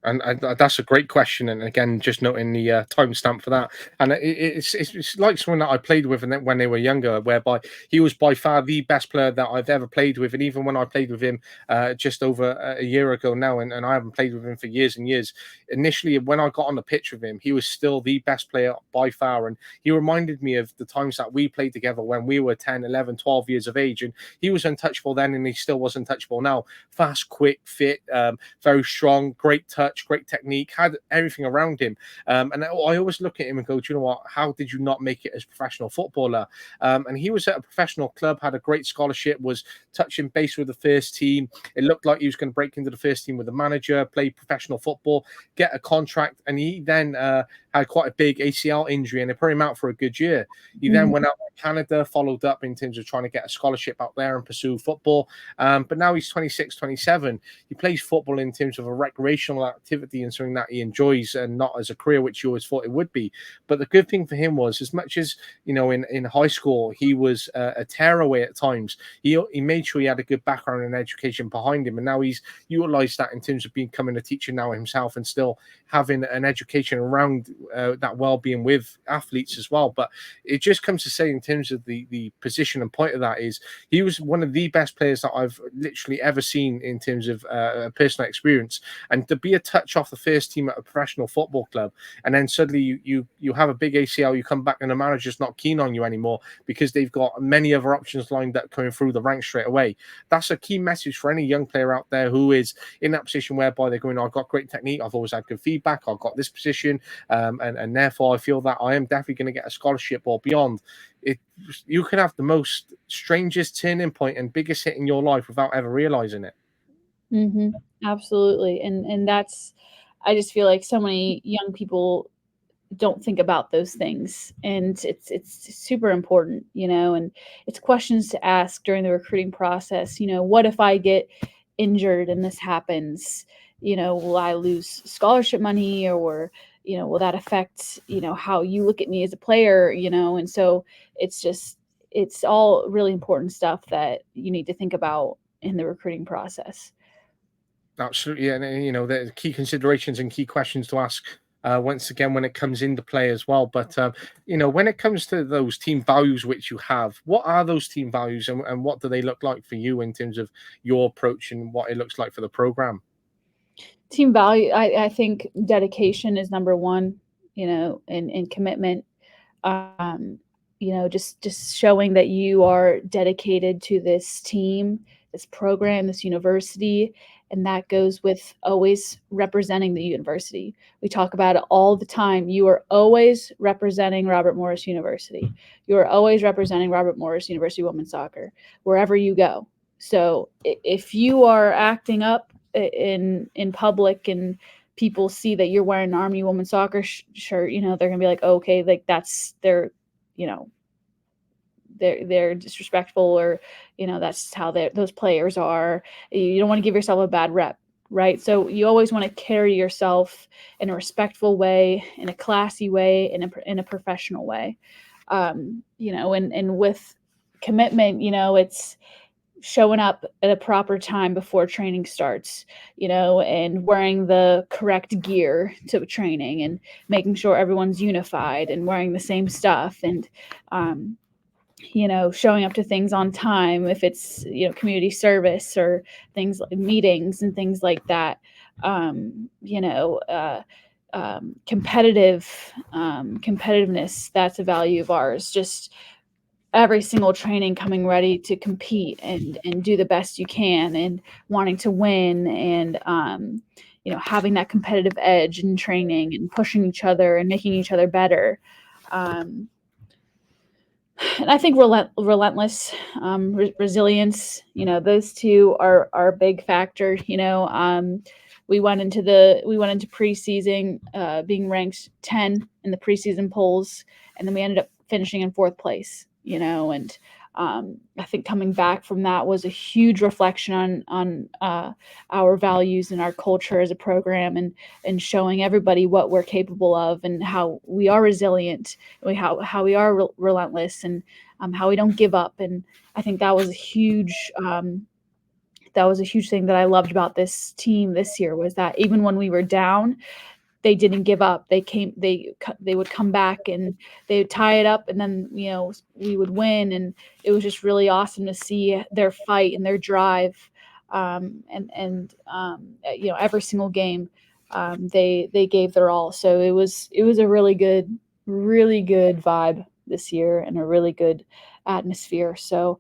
And that's a great question. And again, just noting the timestamp for that. And it's like someone that I played with when they were younger, whereby he was by far the best player that I've ever played with. And even when I played with him just over a year ago now, and I haven't played with him for years and years, initially when I got on the pitch with him, he was still the best player by far. And he reminded me of the times that we played together when we were 10, 11, 12 years of age. And he was untouchable then, and he still was untouchable now. Fast, quick, fit, very strong, great touch, great technique, had everything around him. And I always look at him and go, do you know what? How did you not make it as a professional footballer? And he was at a professional club, had a great scholarship, was touching base with the first team. It looked like he was going to break into the first team with the manager, play professional football, get a contract. And he then had quite a big ACL injury, and they put him out for a good year. He then went out to Canada, followed up in terms of trying to get a scholarship out there and pursue football. But now he's 26, 27. He plays football in terms of a recreational activity and something that he enjoys, and not as a career, which you always thought it would be. But the good thing for him was, as much as in high school he was a tearaway at times, he made sure he had a good background and education behind him, and now he's utilized that in terms of becoming a teacher now himself, and still having an education around that well-being with athletes as well. But it just comes to say, in terms of the position and point of that, is he was one of the best players that I've literally ever seen in terms of personal experience. And to be a touch off the first team at a professional football club, and then suddenly you have a big ACL, you come back and the manager's not keen on you anymore because they've got many other options lined up coming through the ranks straight away. That's a key message for any young player out there who is in that position whereby they're going, I've got great technique, I've always had good feedback, I've got this position, and therefore I feel that I am definitely going to get a scholarship or beyond. You can have the most strangest turning point and biggest hit in your life without ever realizing it. Absolutely. And that's, I just feel like so many young people don't think about those things, and it's super important, and it's questions to ask during the recruiting process. What if I get injured and this happens? Will I lose scholarship money, or will that affect how you look at me as a player? And so it's all really important stuff that you need to think about in the recruiting process. Absolutely, and the key considerations and key questions to ask once again when it comes into play as well. But when it comes to those team values which you have, what are those team values, and what do they look like for you in terms of your approach and what it looks like for the program? Team value, I think dedication is number one, and commitment. Just showing that you are dedicated to this team, this program, this university, And that goes with always representing the university. We talk about it all the time. You are always representing Robert Morris University. You are always representing Robert Morris University women's soccer wherever you go. So if you are acting up in public and people see that you're wearing an Army women's soccer shirt, you know, they're gonna be like, oh, okay, like that's their, you know, they're disrespectful, or, you know, that's how those players are. You don't want to give yourself a bad rep, right? So you always want to carry yourself in a respectful way, in a classy way, in a professional way. You know, and with commitment, you know, it's showing up at a proper time before training starts, you know, and wearing the correct gear to training, and making sure everyone's unified and wearing the same stuff, and you know, showing up to things on time, if it's, you know, community service or things like meetings and things like that. You know, competitiveness, that's a value of ours. Just every single training coming ready to compete and do the best you can, and wanting to win, and you know, having that competitive edge in training, and pushing each other and making each other better. And I think relentless, resilience, you know, those two are a big factor. You know, we went into preseason being ranked 10 in the preseason polls, and then we ended up finishing in 4th place. You know, and I think coming back from that was a huge reflection on our values and our culture as a program, and showing everybody what we're capable of, and how we are resilient, how we are relentless, and how we don't give up. And I think that was a huge thing that I loved about this team this year, was that even when we were down, they didn't give up. They would come back, and they would tie it up, and then, you know, we would win. And it was just really awesome to see their fight and their drive. And you know, every single game, they gave their all. So it was a really good vibe this year, and a really good atmosphere. So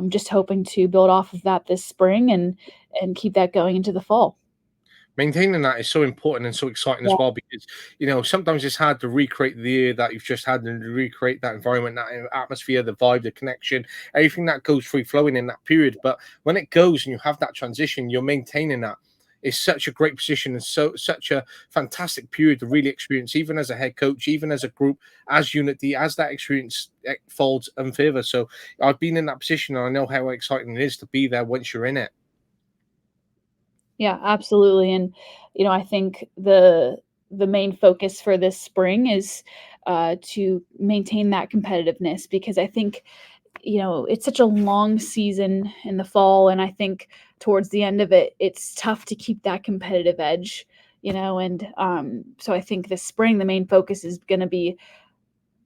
just hoping to build off of that this spring, and keep that going into the fall. Maintaining that is so important and so exciting as well, because, you know, sometimes it's hard to recreate the year that you've just had, and to recreate that environment, that atmosphere, the vibe, the connection, everything that goes free flowing in that period. But when it goes and you have that transition, you're maintaining that. Is such a great position, and such a fantastic period to really experience, even as a head coach, even as a group, as unity, as that experience folds in favor. So I've been in that position, and I know how exciting it is to be there once you're in it. Yeah, absolutely. And, you know, I think the main focus for this spring is to maintain that competitiveness, because I think, you know, it's such a long season in the fall, and I think towards the end of it, it's tough to keep that competitive edge, you know. And so I think this spring, the main focus is going to be,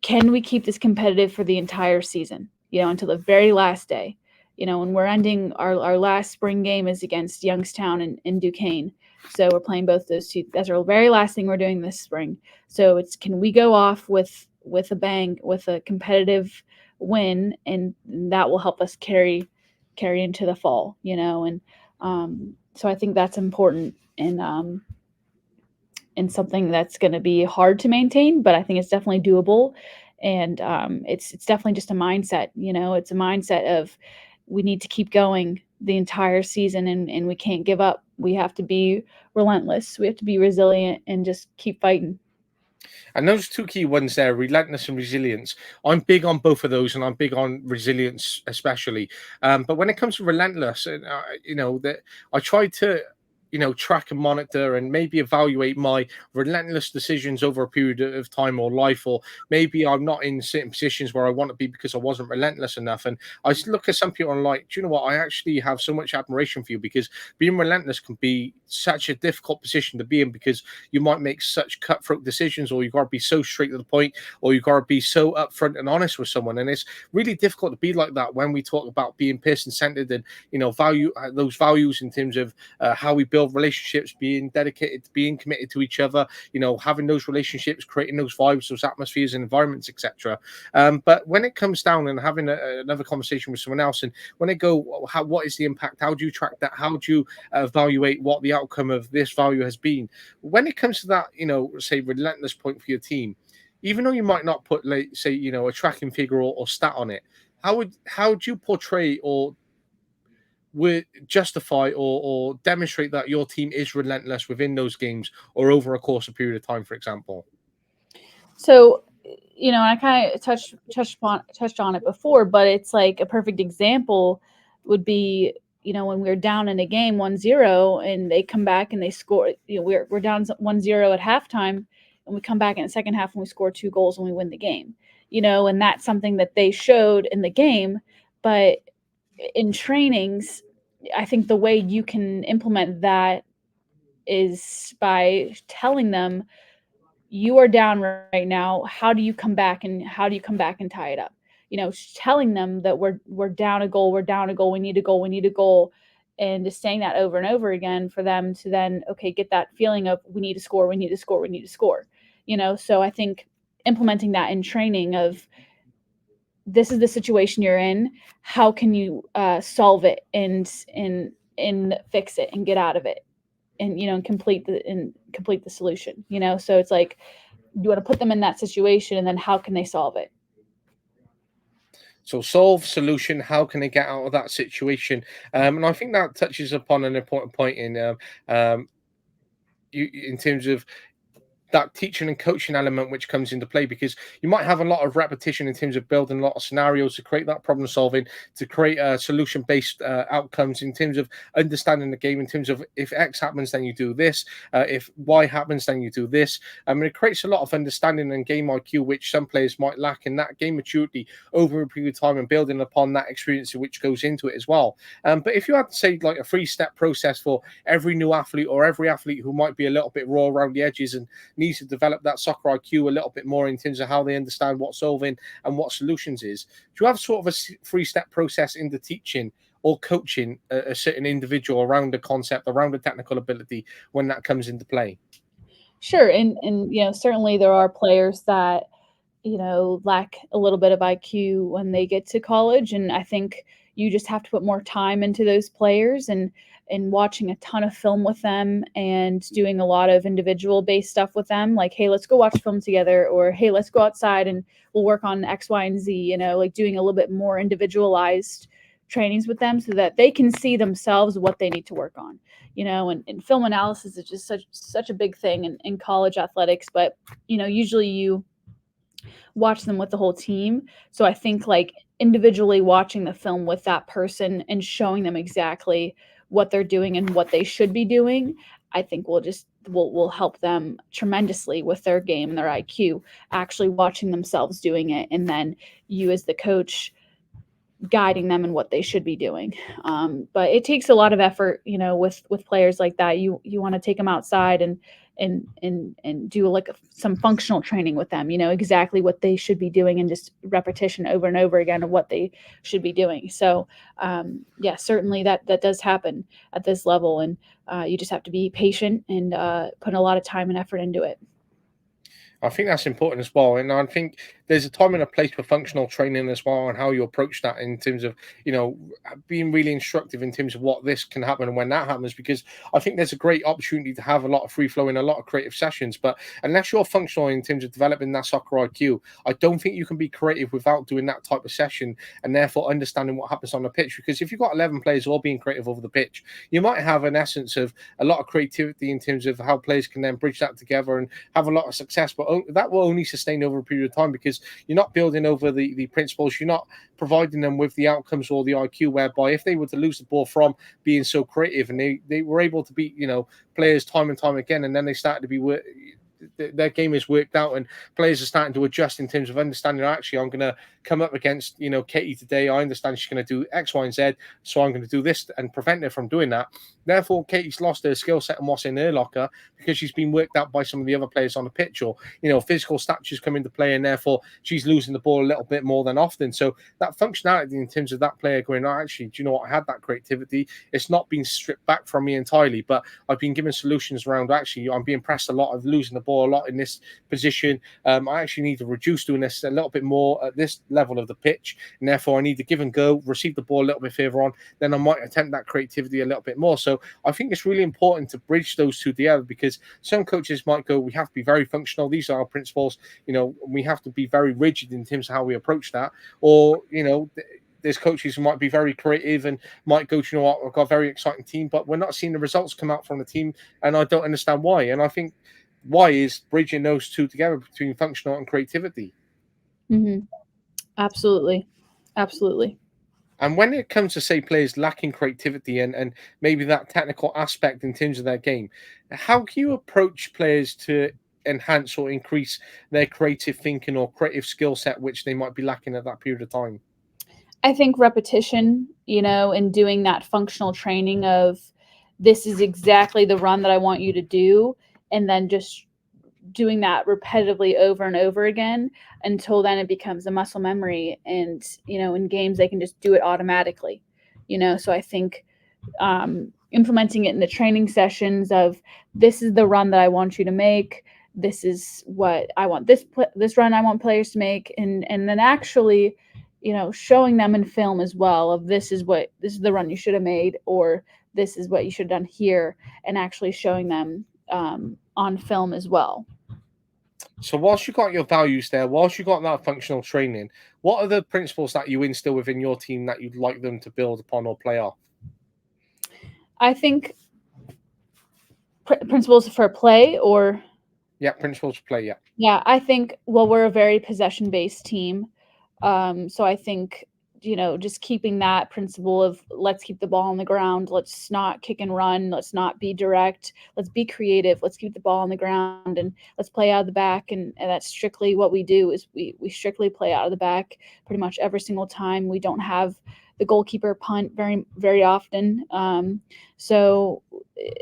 can we keep this competitive for the entire season, you know, until the very last day? You know, when we're ending our last spring game is against Youngstown and Duquesne. So we're playing both those two. That's our very last thing we're doing this spring. So it's, can we go off with a bang, with a competitive win, and that will help us carry into the fall, you know. And so I think that's important, and something that's going to be hard to maintain, but I think it's definitely doable. And it's definitely just a mindset, you know. It's a mindset of, we need to keep going the entire season, and we can't give up. We have to be relentless. We have to be resilient, and just keep fighting. And those two key ones there, relentless and resilience. I'm big on both of those, and I'm big on resilience especially. But when it comes to relentless, you know, that I try to, you know, track and monitor and maybe evaluate my relentless decisions over a period of time or life, or maybe I'm not in certain positions where I want to be because I wasn't relentless enough. And I look at some people and like, do you know what? I actually have so much admiration for you, because being relentless can be such a difficult position to be in, because you might make such cutthroat decisions, or you got to be so straight to the point, or you got to be so upfront and honest with someone. And it's really difficult to be like that when we talk about being person centered, and, you know, value those values in terms of how we build build relationships, being dedicated, being committed to each other, having those relationships, creating those vibes, those atmospheres and environments, etc. But when it comes down and having another conversation with someone else, and when they go, what is the impact? How do you track that? How do you evaluate what the outcome of this value has been? When it comes to that, say relentless point for your team, even though you might not put, like, say, a tracking figure or stat on it, how do you portray or would justify or demonstrate that your team is relentless within those games or over a course of period of time, for example? So, I kind of touched on it before, but it's like a perfect example would be, when we're down in a game 1-0 and they come back and they score, we're down 1-0 at halftime and we come back in the second half and we score 2 goals and we win the game. And that's something that they showed in the game, but in trainings, I think the way you can implement that is by telling them, you are down right now. How do you come back and tie it up? Telling them that we're down a goal, we need a goal, and just saying that over and over again for them to then, okay, get that feeling of we need to score. So I think implementing that in training of, this is the situation you're in. How can you solve it and fix it and get out of it, and complete the solution. So it's like, you want to put them in that situation, and then how can they solve it? So solve, solution, how can they get out of that situation? And I think that touches upon an important point in terms of that teaching and coaching element which comes into play, because you might have a lot of repetition in terms of building a lot of scenarios to create that problem solving, to create solution based outcomes, in terms of understanding the game, in terms of if X happens then you do this, if Y happens then you do this. It creates a lot of understanding and game IQ which some players might lack, in that game maturity over a period of time and building upon that experience which goes into it as well. But if you had to say like a 3-step process for every new athlete or every athlete who might be a little bit raw around the edges and needs to develop that soccer IQ a little bit more in terms of how they understand what solving and what solutions is, do you have sort of a 3-step process into teaching or coaching a certain individual around the concept, around the technical ability when that comes into play? Sure. And certainly there are players that lack a little bit of IQ when they get to college, and I think you just have to put more time into those players, and watching a ton of film with them and doing a lot of individual based stuff with them, like, hey, let's go watch film together, or hey, let's go outside and we'll work on X, Y, and Z, like doing a little bit more individualized trainings with them so that they can see themselves what they need to work on. And film analysis is just such a big thing in college athletics, but usually you watch them with the whole team. So I think like individually watching the film with that person and showing them exactly what they're doing and what they should be doing, I think will help them tremendously with their game and their IQ, actually watching themselves doing it, and then you as the coach guiding them in what they should be doing. But it takes a lot of effort, with players like that. You want to take them outside and do like some functional training with them, exactly what they should be doing, and just repetition over and over again of what they should be doing. So yeah, certainly that does happen at this level, and you just have to be patient and put a lot of time and effort into it. I think that's important as well. And I think there's a time and a place for functional training as well, and how you approach that in terms of, being really instructive in terms of what this can happen and when that happens, because I think there's a great opportunity to have a lot of free flowing, a lot of creative sessions. But unless you're functional in terms of developing that soccer IQ, I don't think you can be creative without doing that type of session and therefore understanding what happens on the pitch. Because if you've got 11 players all being creative over the pitch, you might have an essence of a lot of creativity in terms of how players can then bridge that together and have a lot of success. But that will only sustain over a period of time, because you're not building over the principles, you're not providing them with the outcomes or the IQ, whereby if they were to lose the ball from being so creative and they were able to beat players time and time again, and then they started to be their game is worked out, and players are starting to adjust in terms of understanding. Actually, I'm going to come up against Katie today. I understand she's going to do X, Y, and Z, so I'm going to do this and prevent her from doing that. Therefore, Katie's lost her skill set and what's in her locker because she's been worked out by some of the other players on the pitch, or physical stature's come into play, and therefore she's losing the ball a little bit more than often. So that functionality in terms of that player going, oh, actually, do you know what? I had that creativity. It's not been stripped back from me entirely, but I've been given solutions around. Actually, I'm being pressed a lot. I'm losing the ball a lot in this position. I actually need to reduce doing this a little bit more at this level of the pitch, and therefore I need to give and go, receive the ball a little bit further on. Then I might attempt that creativity a little bit more. So I think it's really important to bridge those two together, because some coaches might go, we have to be very functional. These are our principles. We have to be very rigid in terms of how we approach that. Or, there's coaches who might be very creative and might go, you know what, I've got a very exciting team, but we're not seeing the results come out from the team, and I don't understand why. And I think why is bridging those two together between functional and creativity. Mm-hmm. Absolutely. Absolutely. And when it comes to, say, players lacking creativity and maybe that technical aspect in terms of their game, how can you approach players to enhance or increase their creative thinking or creative skill set, which they might be lacking at that period of time? I think repetition, and doing that functional training of, this is exactly the run that I want you to do, and then just doing that repetitively over and over again until then it becomes a muscle memory. And in games they can just do it automatically. So I think implementing it in the training sessions of, this is the run that I want you to make, this is what I want, this run I want players to make, and then actually showing them in film as well of, this is the run you should have made, or this is what you should have done here, and actually showing them on film as well. So whilst you got your values there, whilst you got that functional training, what are the principles that you instill within your team that you'd like them to build upon or play off? I think principles for play, or principles for play. I think, well, we're a very possession based team, so I think just keeping that principle of, let's keep the ball on the ground, let's not kick and run, let's not be direct, let's be creative, let's keep the ball on the ground, and let's play out of the back. And that's strictly what we do, is we strictly play out of the back pretty much every single time. We don't have the goalkeeper punt very, very often. So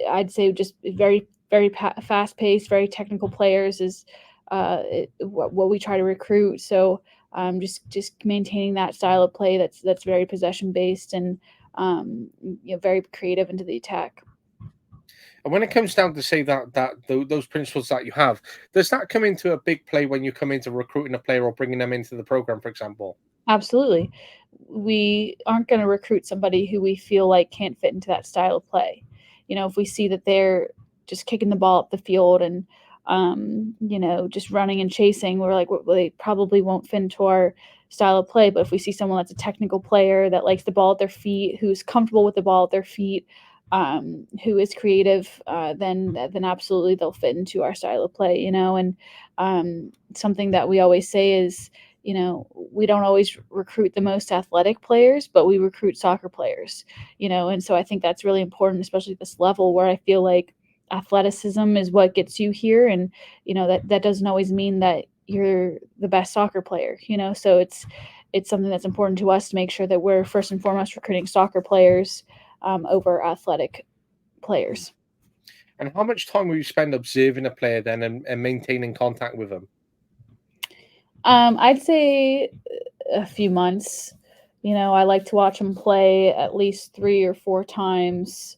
I'd say just very, very fast paced, very technical players is what we try to recruit. So just maintaining that style of play that's very possession based and very creative into the attack. And when it comes down to, say, those principles that you have, does that come into a big play when you come into recruiting a player or bringing them into the program, for example? Absolutely. We aren't going to recruit somebody who we feel like can't fit into that style of play. If we see that they're just kicking the ball up the field and just running and chasing, we're like, well, they probably won't fit into our style of play. But if we see someone that's a technical player that likes the ball at their feet, who's comfortable with the ball at their feet, who is creative, then absolutely they'll fit into our style of play. And something that we always say is, we don't always recruit the most athletic players, but we recruit soccer players. And so I think that's really important, especially at this level, where I feel like athleticism is what gets you here, and that doesn't always mean that you're the best soccer player. So it's something that's important to us to make sure that we're first and foremost recruiting soccer players over athletic players. And how much time will you spend observing a player then and maintaining contact with them? I'd say a few months. I like to watch them play at least 3 or 4 times,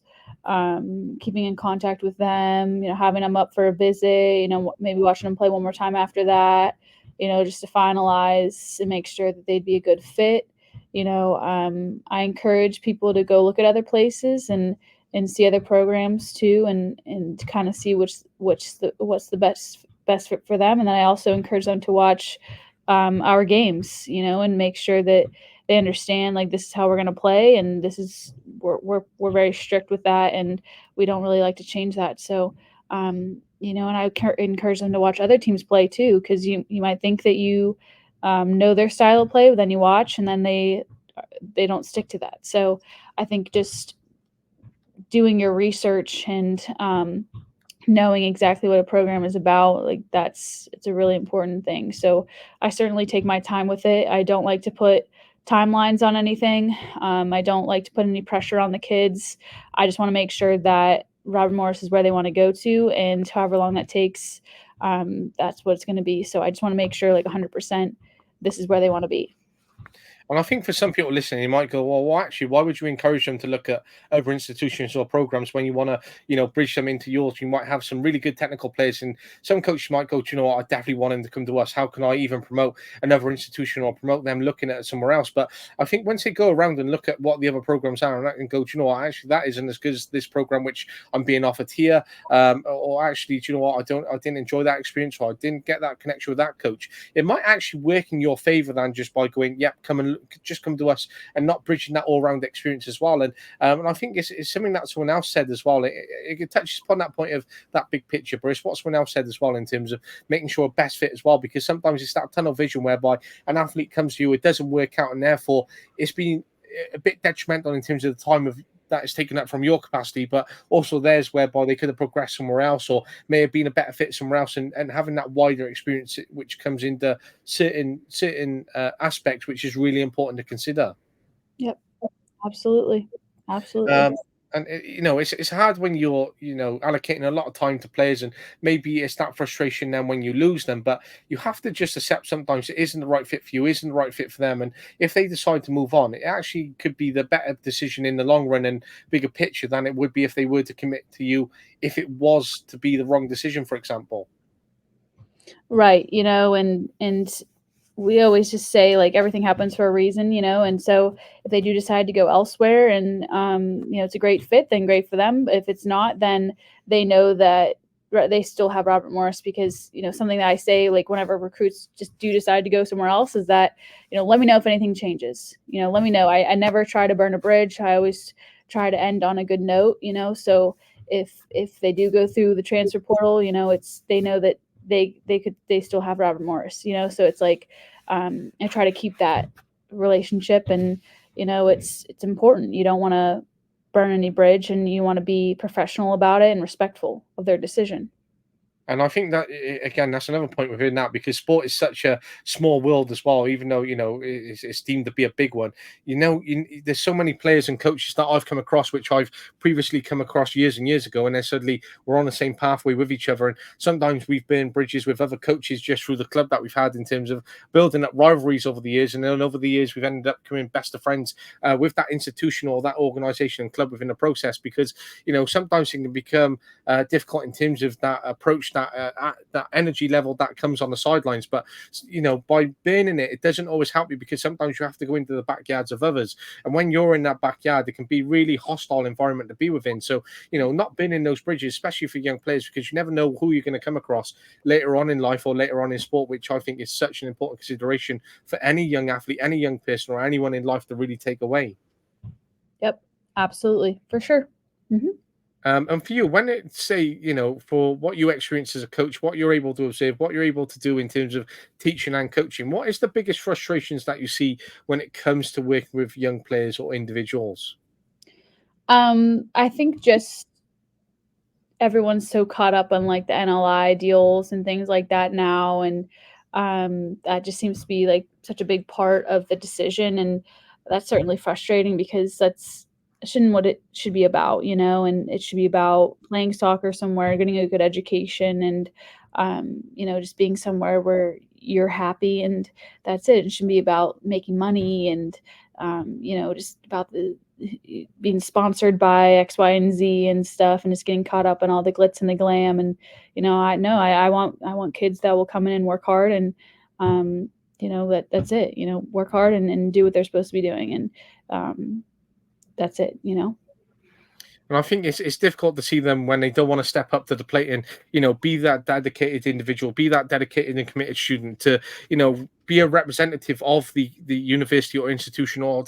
keeping in contact with them, having them up for a visit, maybe watching them play one more time after that, just to finalize and make sure that they'd be a good fit. I encourage people to go look at other places and see other programs too, and to kind of see what's the best fit for them. And then I also encourage them to watch our games, and make sure that they understand, like, this is how we're going to play, and this is we're very strict with that, and we don't really like to change that. So and I encourage them to watch other teams play too, because you might think that you know their style of play, but then you watch and then they don't stick to that. So I think just doing your research and knowing exactly what a program is about, like it's a really important thing. So I certainly take my time with it. I don't like to put timelines on anything. I don't like to put any pressure on the kids. I just want to make sure that Robert Morris is where they want to go to, and however long that takes, that's what it's going to be. So I just want to make sure, like 100%, this is where they want to be. And I think for some people listening, you might go, well, actually, why would you encourage them to look at other institutions or programs when you want to, bridge them into yours? You might have some really good technical players, and some coaches might go, do you know what, I definitely want them to come to us. How can I even promote another institution or promote them looking at it somewhere else? But I think once they go around and look at what the other programs are and go, do you know what, actually, that isn't as good as this program which I'm being offered here. Or actually, do you know what, I didn't enjoy that experience, or I didn't get that connection with that coach. It might actually work in your favor than just by going, yep, just come to us, and not bridging that all-round experience as well. And I think it's something that someone else said as well. It touches upon that point of that big picture, but it's what someone else said as well in terms of making sure a best fit as well, because sometimes it's that tunnel vision whereby an athlete comes to you, it doesn't work out, and therefore it's been a bit detrimental in terms of the time of that is taken up from your capacity, but also theirs, whereby they could have progressed somewhere else or may have been a better fit somewhere else, and having that wider experience which comes into certain aspects, which is really important to consider. Yep, absolutely, absolutely. Um, and it's hard when you're allocating a lot of time to players, and maybe it's that frustration then when you lose them. But you have to just accept sometimes it isn't the right fit for you, isn't the right fit for them, and if they decide to move on, it actually could be the better decision in the long run and bigger picture than it would be if they were to commit to you if it was to be the wrong decision, for example. Right, and we always just say, like, everything happens for a reason, and so if they do decide to go elsewhere and it's a great fit, then great for them. But if it's not, then they know that they still have Robert Morris, because something that I say, like, whenever recruits just do decide to go somewhere else, is that let me know if anything changes. Let me know. I never try to burn a bridge. I always try to end on a good note. So if they do go through the transfer portal, it's, they know that they still have Robert Morris. So it's like, I try to keep that relationship, and it's important. You don't want to burn any bridge, and you want to be professional about it and respectful of their decision. And I think that again, that's another point within that, because sport is such a small world as well. Even though it's deemed to be a big one, there's so many players and coaches that I've come across, which I've previously come across years and years ago, and then suddenly we're on the same pathway with each other. And sometimes we've burned bridges with other coaches just through the club that we've had in terms of building up rivalries over the years, and then over the years we've ended up becoming best of friends with that institution or that organisation and club within the process. Because sometimes it can become difficult in terms of that approach, that energy level that comes on the sidelines. But by burning it, it doesn't always help you, because sometimes you have to go into the backyards of others, and when you're in that backyard, it can be really hostile environment to be within. So not burning those bridges, especially for young players, because you never know who you're going to come across later on in life or later on in sport, which I think is such an important consideration for any young athlete, any young person, or anyone in life to really take away. Yep, absolutely, for sure. Mm-hmm. And for you, when it say, for what you experience as a coach, what you're able to observe, what you're able to do in terms of teaching and coaching, what is the biggest frustrations that you see when it comes to working with young players or individuals? I think just everyone's so caught up on, like, the NLI deals and things like that now, and that just seems to be, like, such a big part of the decision, and that's certainly frustrating, because that's shouldn't what it should be about, and it should be about playing soccer somewhere, getting a good education, and just being somewhere where you're happy, and that's it. It shouldn't be about making money, and just about the being sponsored by X, Y, and Z and stuff, and just getting caught up in all the glitz and the glam. And I know I want kids that will come in and work hard, and that's it. Work hard and do what they're supposed to be doing, and that's it. And I think it's difficult to see them when they don't want to step up to the plate and be that dedicated individual, be that dedicated and committed student to be a representative of the university or institution, or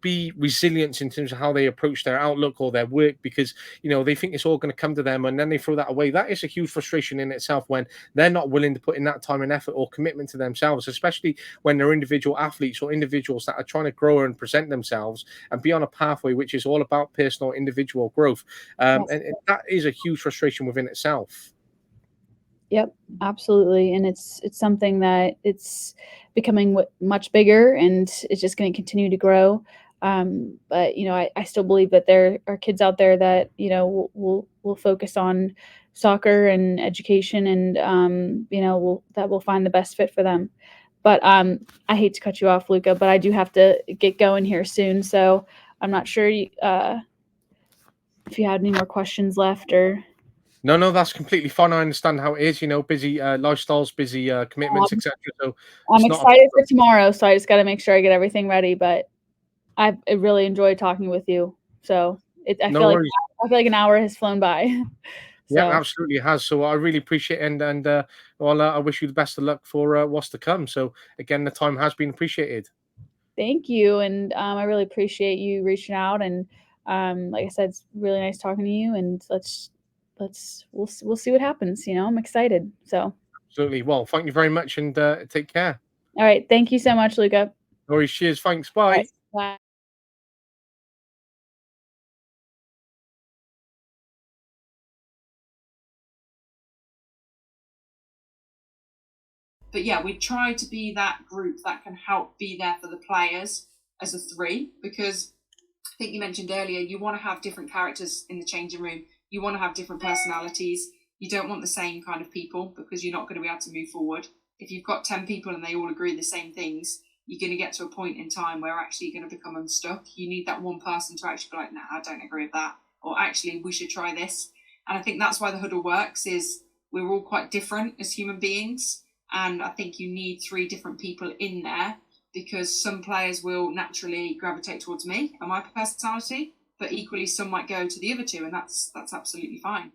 be resilient in terms of how they approach their outlook or their work, because they think it's all going to come to them and then they throw that away. That is a huge frustration in itself when they're not willing to put in that time and effort or commitment to themselves, especially when they're individual athletes or individuals that are trying to grow and present themselves and be on a pathway which is all about personal individual growth. And that is a huge frustration within itself. Yep, absolutely. And it's something that it's becoming much bigger, and it's just going to continue to grow. But I still believe that there are kids out there that will focus on soccer and education, and that will find the best fit for them. But I hate to cut you off, Luca, but I do have to get going here soon. So I'm not sure if you had any more questions left, or. No, that's completely fine. I understand how it is, busy lifestyles, busy commitments, etc. So I'm it's not excited for tomorrow, so I just got to make sure I get everything ready. But I really enjoyed talking with you. So I no feel worries. like an hour has flown by. Yeah, So absolutely it has. So I really appreciate it, and I wish you the best of luck for what's to come. So again, the time has been appreciated. thank you, and I really appreciate you reaching out. And like I said, it's really nice talking to you. And we'll see what happens. I'm excited. So Absolutely. Well, thank you very much, and take care. all right, thank you so much, Luca. No worries. Cheers. Thanks. All Bye. right, bye. But yeah, we try to be that group that can help be there for the players as a three, because I think you mentioned earlier, you want to have different characters in the changing room. You want to have different personalities. You don't want the same kind of people, because you're not going to be able to move forward. If you've got 10 people and they all agree the same things, you're going to get to a point in time where actually you're going to become unstuck. You need that one person to actually be like, nah, I don't agree with that. Or actually, we should try this. And I think that's why the huddle works, is we're all quite different as human beings. And I think you need 3 different people in there, because some players will naturally gravitate towards me and my personality, but equally some might go to the other 2, and that's absolutely fine.